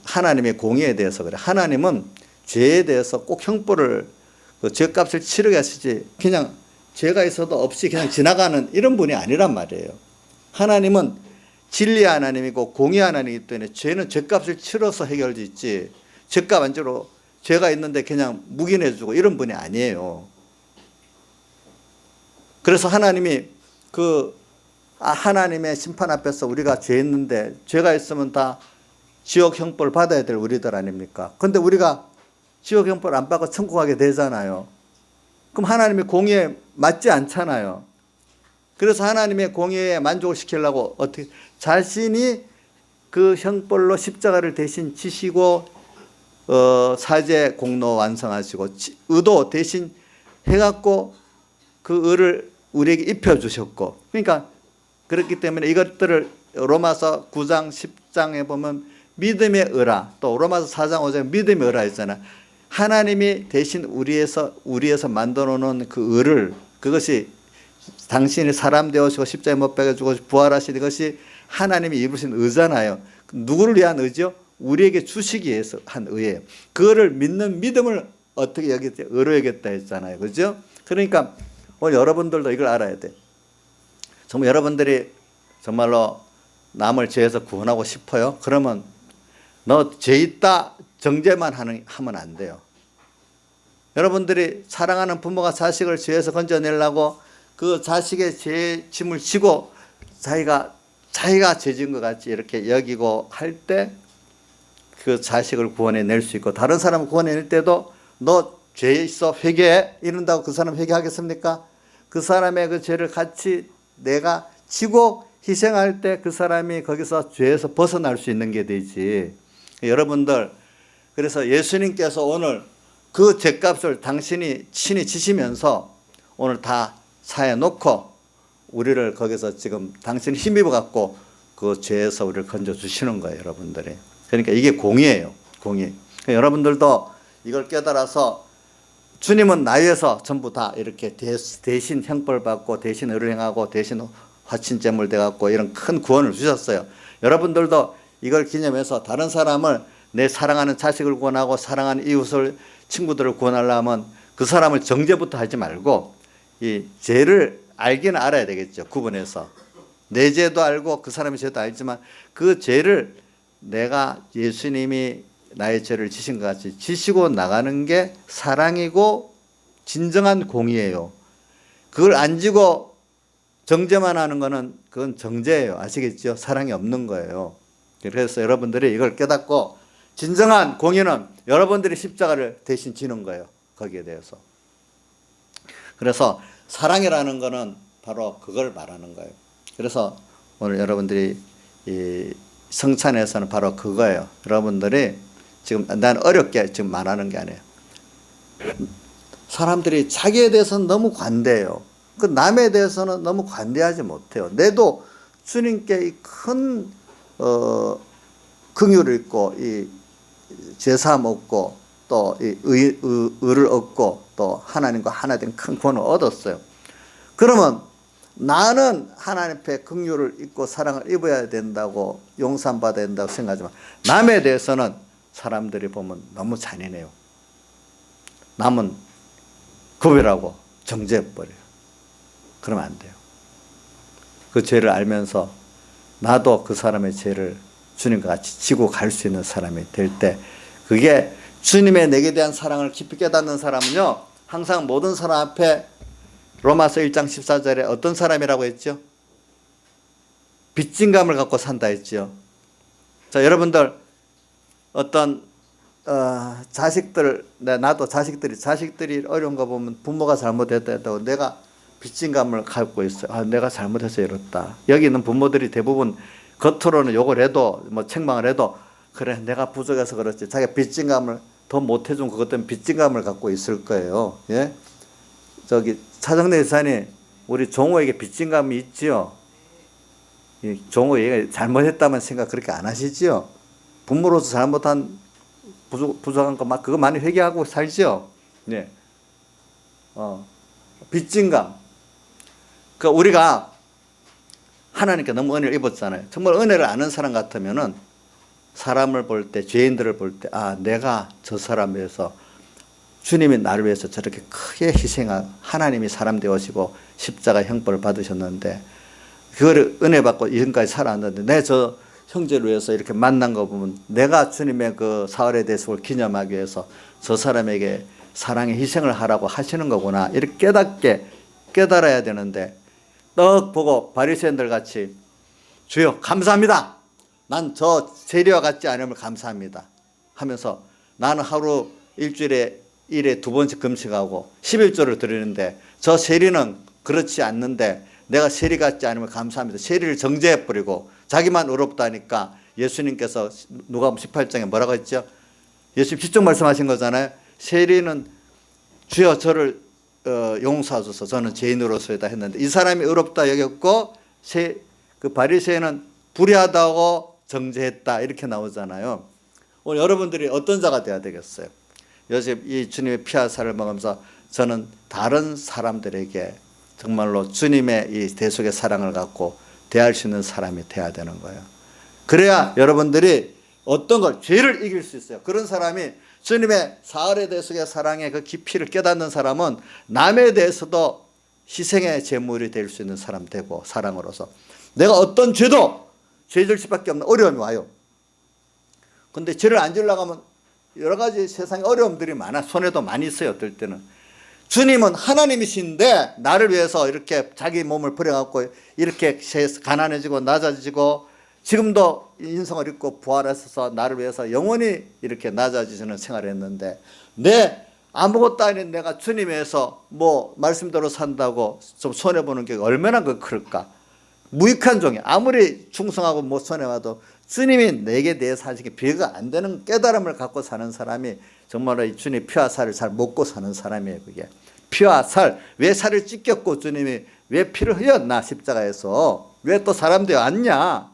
하나님의 공의에 대해서 그래. 하나님은 죄에 대해서 꼭 형벌을 죄값을 치르게 하시지 그냥 죄가 있어도 없이 그냥 지나가는 이런 분이 아니란 말이에요. 하나님은 진리 하나님이고 공의 하나님이기 때문에 죄는 죄값을 치러서 해결되지 죄값 안 치러 죄가 있는데 그냥 묵인해주고 이런 분이 아니에요. 그래서 하나님이 하나님의 심판 앞에서 우리가 죄 있는데 죄가 있으면 다 지옥 형벌 받아야 될 우리들 아닙니까? 근데 우리가 지옥 형벌 안 받고 천국 가게 되잖아요. 그럼 하나님의 공의에 맞지 않잖아요. 그래서 하나님의 공의에 만족을 시키려고 어떻게 자신이 그 형벌로 십자가를 대신 지시고 사제 공로 완성하시고 의도 대신 해갖고 그 의를 우리에게 입혀주셨고 그러니까 그렇기 때문에 이것들을 로마서 9장 10장에 보면 믿음의 의라 또 로마서 4장 5장에 믿음의 의라 있잖아. 하나님이 대신 우리에서 만들어 놓은 그 의를 그것이 당신이 사람 되어시고 십자가에 못 박아주고 부활하신 이것이 하나님이 이루신 의잖아요. 누구를 위한 의죠? 우리에게 주시기 위해서 한 의예요. 그거를 믿는 믿음을 어떻게 여겼지? 의로 여겼다 했잖아요. 그죠? 그러니까 오늘 여러분들도 이걸 알아야 돼. 정말 여러분들이 정말로 남을 죄에서 구원하고 싶어요? 그러면 너 죄 있다 정죄만 하면 안 돼요. 여러분들이 사랑하는 부모가 자식을 죄에서 건져내려고 그 자식의 죄의 짐을 지고 자기가 죄 지은 것 같이 이렇게 여기고 할 때 그 자식을 구원해낼 수 있고 다른 사람을 구원해낼 때도 너 죄 있어 회개해 이런다고 그 사람 회개하겠습니까? 그 사람의 그 죄를 같이 내가 지고 희생할 때 그 사람이 거기서 죄에서 벗어날 수 있는 게 되지. 여러분들 그래서 예수님께서 오늘 그 죄값을 당신이 친히 지시면서 오늘 다 사해 놓고 우리를 거기서 지금 당신 힘입어 갖고 그 죄에서 우리를 건져 주시는 거예요, 여러분들이. 그러니까 이게 공의예요, 공의. 그러니까 여러분들도 이걸 깨달아서 주님은 나 위해서 전부 다 이렇게 대신 형벌 받고 대신 의를 행하고 대신 화친제물 돼 갖고 이런 큰 구원을 주셨어요. 여러분들도 이걸 기념해서 다른 사람을 내 사랑하는 자식을 구원하고 사랑하는 이웃을 친구들을 구원하려면 그 사람을 정죄부터 하지 말고 이 죄를 알기는 알아야 되겠죠. 구분해서 내 죄도 알고 그 사람의 죄도 알지만 그 죄를 내가 예수님이 나의 죄를 지신 것 같이 지시고 나가는 게 사랑이고 진정한 공의예요. 그걸 안 지고 정죄만 하는 거는 그건 정죄예요. 아시겠죠? 사랑이 없는 거예요. 그래서 여러분들이 이걸 깨닫고 진정한 공의는 여러분들이 십자가를 대신 지는 거예요. 거기에 대해서. 그래서 사랑이라는 거는 바로 그걸 말하는 거예요. 그래서 오늘 여러분들이 이 성찬에서는 바로 그거예요. 여러분들이 지금 난 어렵게 지금 말하는 게 아니에요. 사람들이 자기에 대해서는 너무 관대해요. 그 남에 대해서는 너무 관대하지 못해요. 내도 주님께 이 큰 긍휼을 있고 이 제사함 얻고 또 이 의를 얻고 또 하나님과 하나 된 큰 구원을 얻었어요. 그러면 나는 하나님 앞에 긍휼을 입고 사랑을 입어야 된다고 용서받아야 된다고 생각하지만 남에 대해서는 사람들이 보면 너무 잔인해요. 남은 구별하고 정죄해버려요. 그러면 안 돼요. 그 죄를 알면서 나도 그 사람의 죄를 주님과 같이 지고 갈 수 있는 사람이 될 때 그게 주님의 내게 대한 사랑을 깊이 깨닫는 사람은요 항상 모든 사람 앞에 로마서 1장 14절에 어떤 사람이라고 했죠? 빚진감을 갖고 산다 했죠. 자, 여러분들 어떤 자식들, 나도 자식들이 어려운 거 보면 부모가 잘못했다 했다고 내가 빚진감을 갖고 있어요. 아, 내가 잘못해서 이렇다. 여기 있는 부모들이 대부분 겉으로는 욕을 해도 뭐 책망을 해도 그래 내가 부족해서 그렇지. 자기가 빚진감을 더 못해준 그것 때문에 빚진감을 갖고 있을 거예요. 예? 저기 차정래 여사님 우리 종호에게 빚진감이 있지요. 종호 얘가 잘못했다면 생각 그렇게 안 하시지요. 부모로서 잘못한 부족한 거 막 그거 많이 회개하고 살죠. 네. 빚진감. 그 우리가 하나님께 너무 은혜를 입었잖아요. 정말 은혜를 아는 사람 같으면은 사람을 볼 때, 죄인들을 볼 때, 아, 내가 저 사람 위해서 주님이 나를 위해서 저렇게 크게 희생한 하나님이 사람 되어시고 십자가 형벌을 받으셨는데 그거를 은혜 받고 지금까지 살아왔는데 내 저 형제를 위해서 이렇게 만난 거 보면 내가 주님의 그 사흘의 대속을 기념하기 위해서 저 사람에게 사랑의 희생을 하라고 하시는 거구나 이렇게 깨달아야 되는데 떡 보고 바리새인들 같이 주여 감사합니다. 난 저 세리와 같지 않음을 감사합니다 하면서 나는 하루 일주일에 2번씩 금식하고 11조를 드리는데 저 세리는 그렇지 않는데 내가 세리 같지 않으면 감사합니다. 세리를 정죄해버리고 자기만 의롭다니까 예수님께서 누가복음 18장에 뭐라고 했죠? 예수님 직접 말씀하신 거잖아요. 세리는 주여 저를 용서하소서 저는 죄인으로서이다 했는데 이 사람이 의롭다 여겼고 그 바리새인은 불의하다고 정죄했다 이렇게 나오잖아요. 오늘 여러분들이 어떤 자가 돼야 되겠어요? 요즘 이 주님의 피와 살을 먹으면서 저는 다른 사람들에게 정말로 주님의 이 대속의 사랑을 갖고 대할 수 있는 사람이 돼야 되는 거예요. 그래야 여러분들이 어떤 걸 죄를 이길 수 있어요. 그런 사람이 주님의 사흘의 대속의 사랑의 그 깊이를 깨닫는 사람은 남에 대해서도 희생의 제물이 될 수 있는 사람 되고 사랑으로서 내가 어떤 죄도 죄질 수밖에 없는 어려움이 와요. 근데 죄를 안 지으려고 하면 여러 가지 세상에 어려움들이 많아. 손해도 많이 있어요. 어떨 때는. 주님은 하나님이신데 나를 위해서 이렇게 자기 몸을 버려갖고 이렇게 가난해지고 낮아지고 지금도 인성을 입고 부활하셔서 나를 위해서 영원히 이렇게 낮아지시는 생활을 했는데 내 아무것도 아닌 내가 주님 위해서 뭐 말씀대로 산다고 좀 손해보는 게 얼마나 클까. 무익한 종이 아무리 충성하고 못 손해와도 주님이 내게 대해서 하시기 비교가 안 되는 깨달음을 갖고 사는 사람이 정말로 이 주님 피와 살을 잘 먹고 사는 사람이에요. 그게 피와 살, 왜 살을 찢겼고 주님이 왜 피를 흘렸나 십자가에서 왜 또 사람 되어 왔냐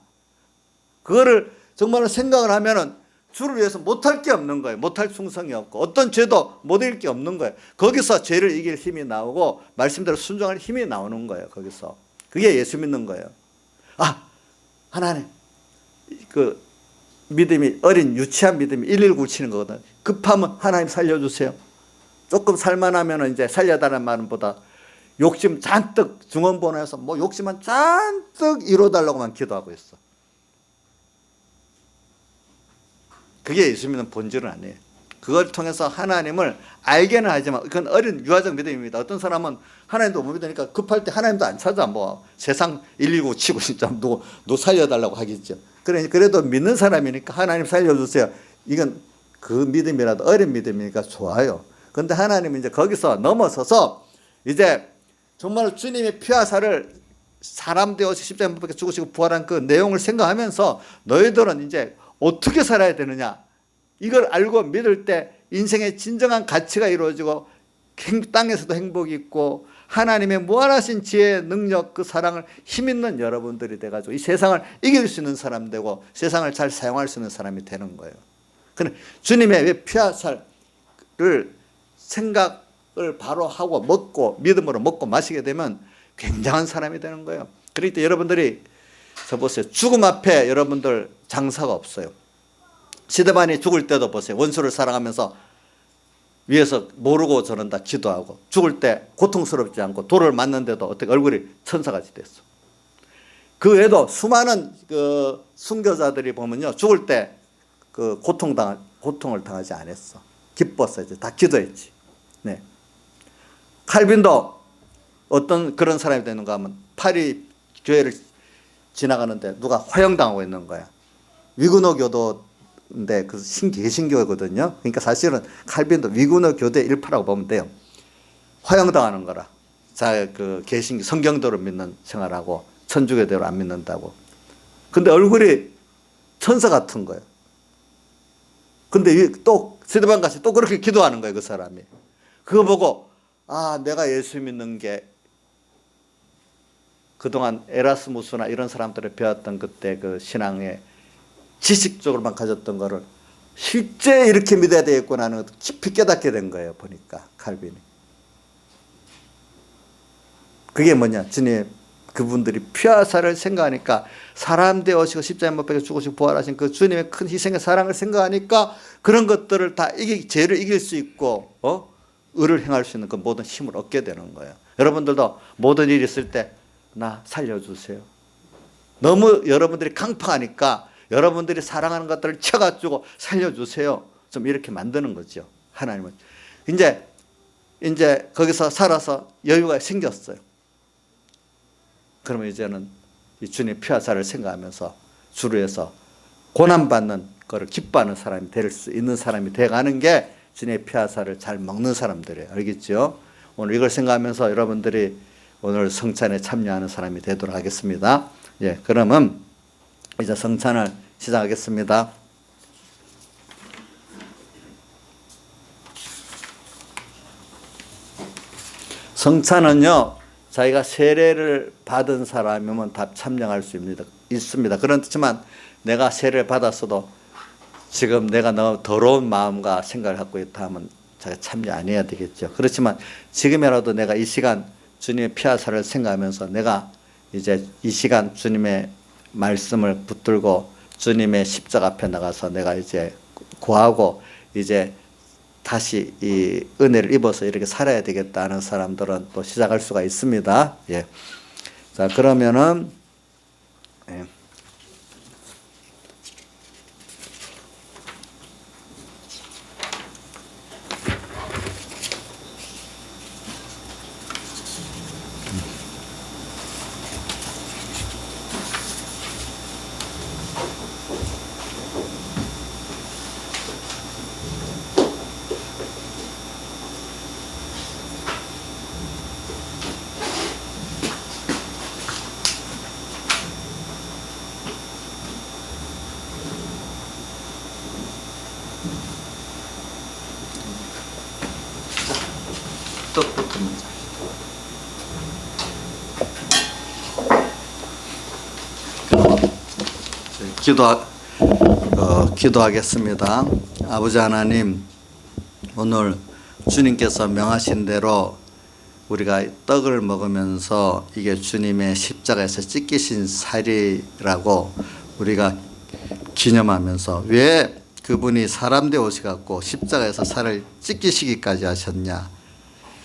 그거를 정말로 생각을 하면은 주를 위해서 못할 게 없는 거예요. 못할 충성이 없고 어떤 죄도 못 이길 게 없는 거예요. 거기서 죄를 이길 힘이 나오고 말씀대로 순종할 힘이 나오는 거예요. 거기서 그게 예수 믿는 거예요. 아 하나님 그 믿음이 어린 유치한 믿음이 119 치는 거거든. 급하면 하나님 살려주세요. 조금 살만하면 이제 살려달라는 말보다 욕심 잔뜩 중원본에서 뭐 욕심만 잔뜩 이뤄달라고만 기도하고 있어. 그게 예수 믿는 본질은 아니에요. 그걸 통해서 하나님을 알게는 하지만 그건 어린 유아적 믿음입니다. 어떤 사람은 하나님도 못 믿으니까 급할 때 하나님도 안 찾아. 뭐 세상 119 치고 진짜 누구 살려달라고 하겠죠. 그래도 믿는 사람이니까 하나님 살려주세요. 이건 그 믿음이라도 어린 믿음이니까 좋아요. 그런데 하나님은 이제 거기서 넘어서서 이제 정말 주님의 피와 살을 사람 되어서 십자가에 못 박혀 죽으시고 부활한 그 내용을 생각하면서 너희들은 이제 어떻게 살아야 되느냐, 이걸 알고 믿을 때 인생의 진정한 가치가 이루어지고 땅에서도 행복이 있고 하나님의 무한하신 지혜의 능력, 그 사랑을 힘있는 여러분들이 돼가지고 이 세상을 이길 수 있는 사람 되고 세상을 잘 사용할 수 있는 사람이 되는 거예요. 근데 주님의 피와 살을 생각을 바로 하고 먹고 믿음으로 먹고 마시게 되면 굉장한 사람이 되는 거예요. 그럴 때 여러분들이 저 보세요. 죽음 앞에 여러분들 장사가 없어요. 시드반이 죽을 때도 보세요. 원수를 사랑하면서 위에서 모르고 저런다 기도하고 죽을 때 고통스럽지 않고 돌을 맞는데도 어떻게 얼굴이 천사같이 됐어. 그 외에도 수많은 그 순교자들이 보면요, 죽을 때 그 고통을 당하지 않았어. 기뻤어. 이제 다 기도했지. 네. 칼빈도 어떤 그런 사람이 되는가 하면 파리 교회를 지나가는데 누가 화형당하고 있는 거야. 위구노 교도인데 그 개신교거든요. 그러니까 사실은 칼빈도 위구노 교대 일파라고 보면 돼요. 화형당하는 거라. 그 개신교 성경대로 믿는 생활하고 천주교대로 안 믿는다고. 근데 얼굴이 천사 같은 거예요. 근데 또 스데반 같이 또 그렇게 기도하는 거예요, 그 사람이. 그거 보고 아, 내가 예수 믿는 게 그동안 에라스무스나 이런 사람들을 배웠던 그때 그 신앙의 지식적으로만 가졌던 거를 실제 이렇게 믿어야 되겠구나 하는 것도 깊이 깨닫게 된 거예요, 보니까 칼빈이. 그게 뭐냐, 주님 그분들이 피와 살을 생각하니까 사람 되어시고 십자가에 못 박혀 죽으시고 부활하신 그 주님의 큰 희생의 사랑을 생각하니까 그런 것들을 다 죄를 이길 수 있고 의를 행할 수 있는 그 모든 힘을 얻게 되는 거예요. 여러분들도 모든 일이 있을 때 나 살려주세요. 너무 여러분들이 강팍하니까 여러분들이 사랑하는 것들을 쳐가지고 살려주세요. 좀 이렇게 만드는 거죠. 하나님은 이제 거기서 살아서 여유가 생겼어요. 그러면 이제는 이 주님의 피와 살을 생각하면서 주를 위해서 고난받는 것을 기뻐하는 사람이 될 수 있는 사람이 돼가는 게 주님의 피와 살을 잘 먹는 사람들이에요. 알겠죠? 오늘 이걸 생각하면서 여러분들이 오늘 성찬에 참여하는 사람이 되도록 하겠습니다. 예, 그러면 이제 성찬을 시작하겠습니다. 성찬은요, 자기가 세례를 받은 사람이면 다 참여할 수 있습니다. 그렇지만 내가 세례를 받았어도 지금 내가 너무 더러운 마음과 생각을 갖고 있다 하면 자기가 참여 안 해야 되겠죠. 그렇지만 지금이라도 내가 이 시간 주님의 피와 살을 생각하면서 내가 이제 이 시간 주님의 말씀을 붙들고 주님의 십자가 앞에 나가서 내가 이제 구하고 이제 다시 이 은혜를 입어서 이렇게 살아야 되겠다 하는 사람들은 또 시작할 수가 있습니다. 예. 자, 그러면은 예. 떡부터 먼저 기도하겠습니다. 아버지 하나님, 오늘 주님께서 명하신 대로 우리가 떡을 먹으면서 이게 주님의 십자가에서 찢기신 살이라고 우리가 기념하면서 왜 그분이 사람 되어 오셔갖고 십자가에서 살을 찢기시기까지 하셨냐.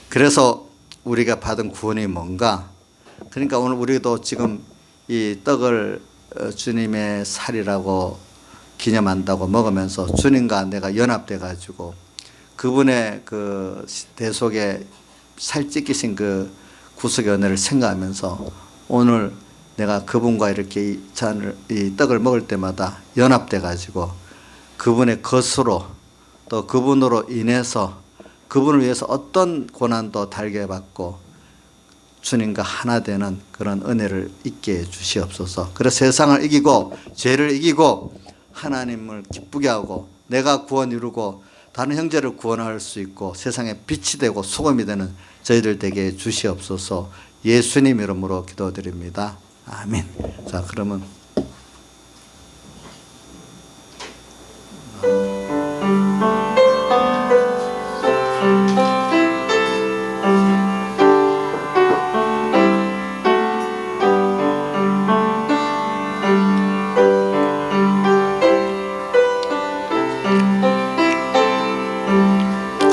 그래서 우리가 받은 구원이 뭔가. 그러니까 오늘 우리도 지금 이 떡을 주님의 살이라고 기념한다고 먹으면서 주님과 내가 연합돼 가지고 그분의 그 대속에 살찌기신 그 구속의 은혜를 생각하면서 오늘 내가 그분과 이렇게 이 떡을 먹을 때마다 연합돼 가지고 그분의 것으로 또 그분으로 인해서 그분을 위해서 어떤 고난도 달게 받고 주님과 하나 되는 그런 은혜를 있게 해 주시옵소서. 그래서 세상을 이기고 죄를 이기고 하나님을 기쁘게 하고 내가 구원 이루고 다른 형제를 구원할 수 있고 세상에 빛이 되고 소금이 되는 저희들 되게 해 주시옵소서. 예수님 이름으로 기도드립니다. 아멘. 자, 그러면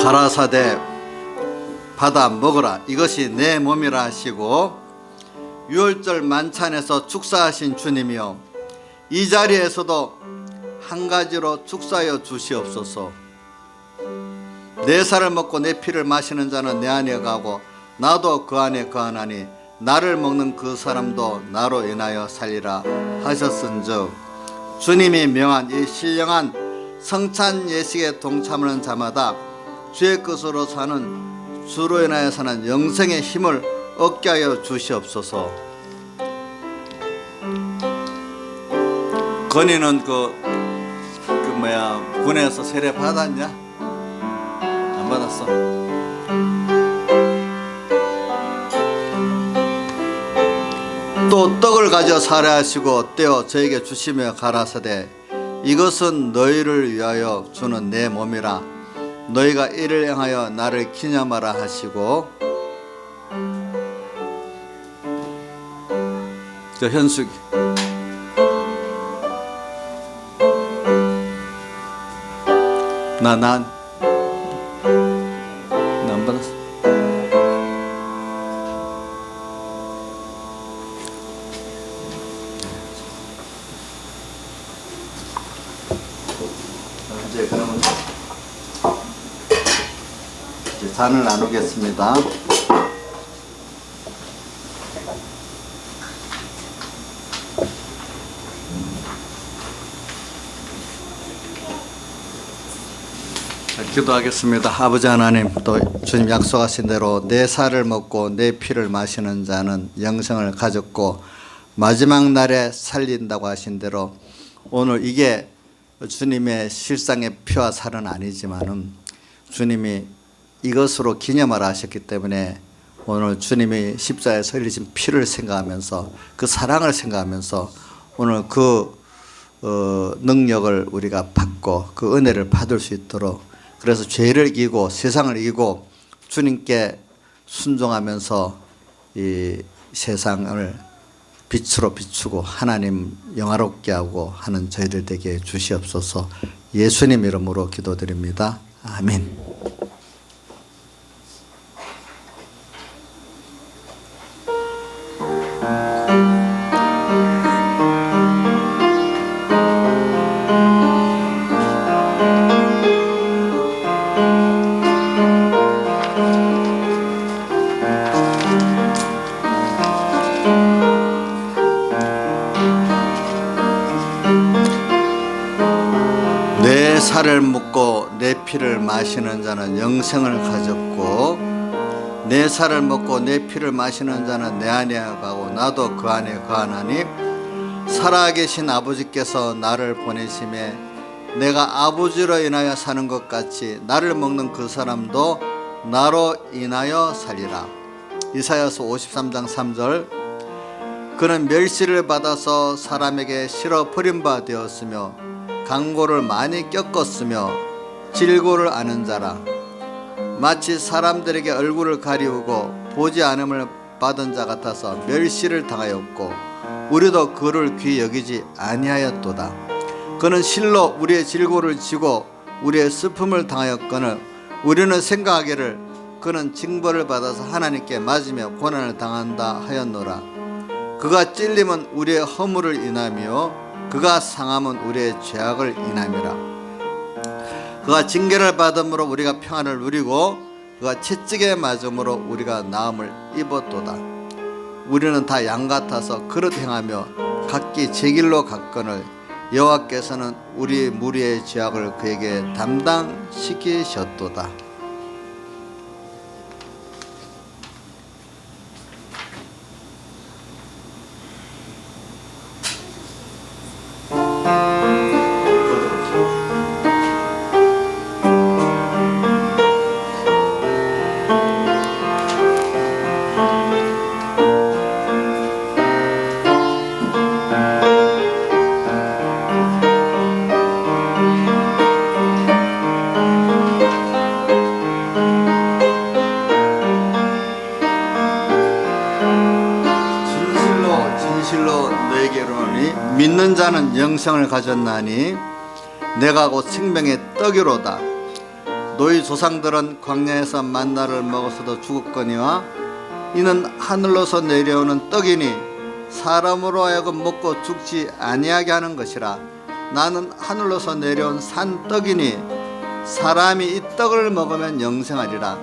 가라사대 받아 먹으라 이것이 내 몸이라 하시고 유월절 만찬에서 축사하신 주님이여 이 자리에서도 한 가지로 축사하여 주시옵소서. 내 살을 먹고 내 피를 마시는 자는 내 안에 가고 나도 그 안에 거하나니 나를 먹는 그 사람도 나로 인하여 살리라 하셨은즉 주님이 명한 이 신령한 성찬 예식에 동참하는 자마다 주의 것으로 사는 주로 인하여 사는 영생의 힘을 얻게 하여 주시옵소서. 건이는 군에서 세례 받았냐? 안 받았어. 또 떡을 가져 살해하시고 떼어 저에게 주시며 가라사대 이것은 너희를 위하여 주는 내 몸이라 너희가 이를 행하여 나를 기념하라 하시고 저 현숙이 난 받았어. 이제 그러면 이제 잔을 나누겠습니다. 기도하겠습니다. 아버지 하나님, 또 주님 약속하신 대로 내 살을 먹고 내 피를 마시는 자는 영생을 가졌고 마지막 날에 살린다고 하신 대로 오늘 이게 주님의 실상의 피와 살은 아니지만은 주님이 이것으로 기념하라 하셨기 때문에 오늘 주님이 십자가에서 흘리신 피를 생각하면서 그 사랑을 생각하면서 오늘 그 능력을 우리가 받고 그 은혜를 받을 수 있도록 그래서 죄를 이기고 세상을 이기고 주님께 순종하면서 이 세상을 빛으로 비추고 하나님 영화롭게 하고 하는 저희들 되게 주시옵소서. 예수님 이름으로 기도드립니다. 아멘. 내 살을 먹고 내 피를 마시는 자는 영생을 가졌고 내 살을 먹고 내 피를 마시는 자는 내 안에 가고 나도 그 안에 거하나니 살아계신 아버지께서 나를 보내심에 내가 아버지로 인하여 사는 것 같이 나를 먹는 그 사람도 나로 인하여 살리라. 이사야서 53장 3절 그는 멸시를 받아서 사람에게 실어 버림바 되었으며 강고를 많이 겪었으며 질고를 아는 자라. 마치 사람들에게 얼굴을 가리우고 보지 않음을 받은 자 같아서 멸시를 당하였고 우리도 그를 귀히 여기지 아니하였도다. 그는 실로 우리의 질고를 지고 우리의 슬픔을 당하였거늘 우리는 생각하기를 그는 징벌을 받아서 하나님께 맞으며 고난을 당한다 하였노라. 그가 찔림은 우리의 허물을 인하며 그가 상함은 우리의 죄악을 인함이라. 그가 징계를 받음으로 우리가 평안을 누리고 그가 채찍에 맞음으로 우리가 나음을 입었도다. 우리는 다 양 같아서 그릇 행하며 각기 제 길로 갔거늘 여호와께서는 우리 무리의 죄악을 그에게 담당시키셨도다. 진실로 너에게 이르노니 믿는 자는 영생을 가졌나니 내가 곧 생명의 떡이로다. 너희 조상들은 광야에서 만나를 먹어서도 죽었거니와 이는 하늘로서 내려오는 떡이니 사람으로 하여금 먹고 죽지 아니하게 하는 것이라. 나는 하늘로서 내려온 산 떡이니 사람이 이 떡을 먹으면 영생하리라.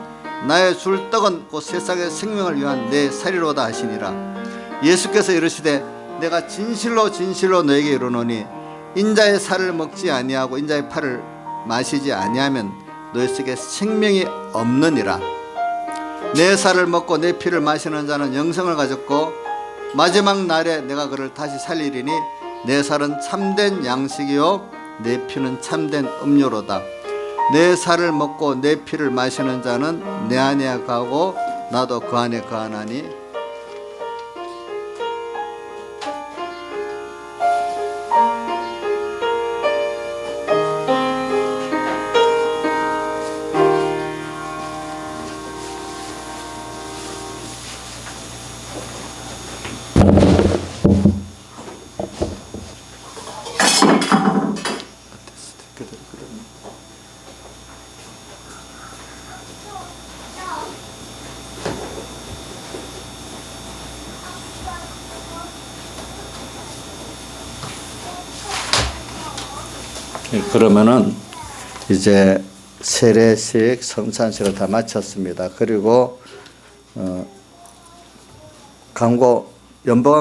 나의 줄 떡은 곧 세상의 생명을 위한 내 살이로다 하시니라. 예수께서 이르시되 내가 진실로 진실로 너에게 이르노니 인자의 살을 먹지 아니하고 인자의 팔을 마시지 아니하면 너희 속에 생명이 없느니라. 내 살을 먹고 내 피를 마시는 자는 영생을 가졌고 마지막 날에 내가 그를 다시 살리리니 내 살은 참된 양식이요 내 피는 참된 음료로다. 내 살을 먹고 내 피를 마시는 자는 내 안에 거하고 나도 그 안에 거하나니 그러면은 이제 세례식, 성찬식을 다 마쳤습니다. 그리고 광고 연봉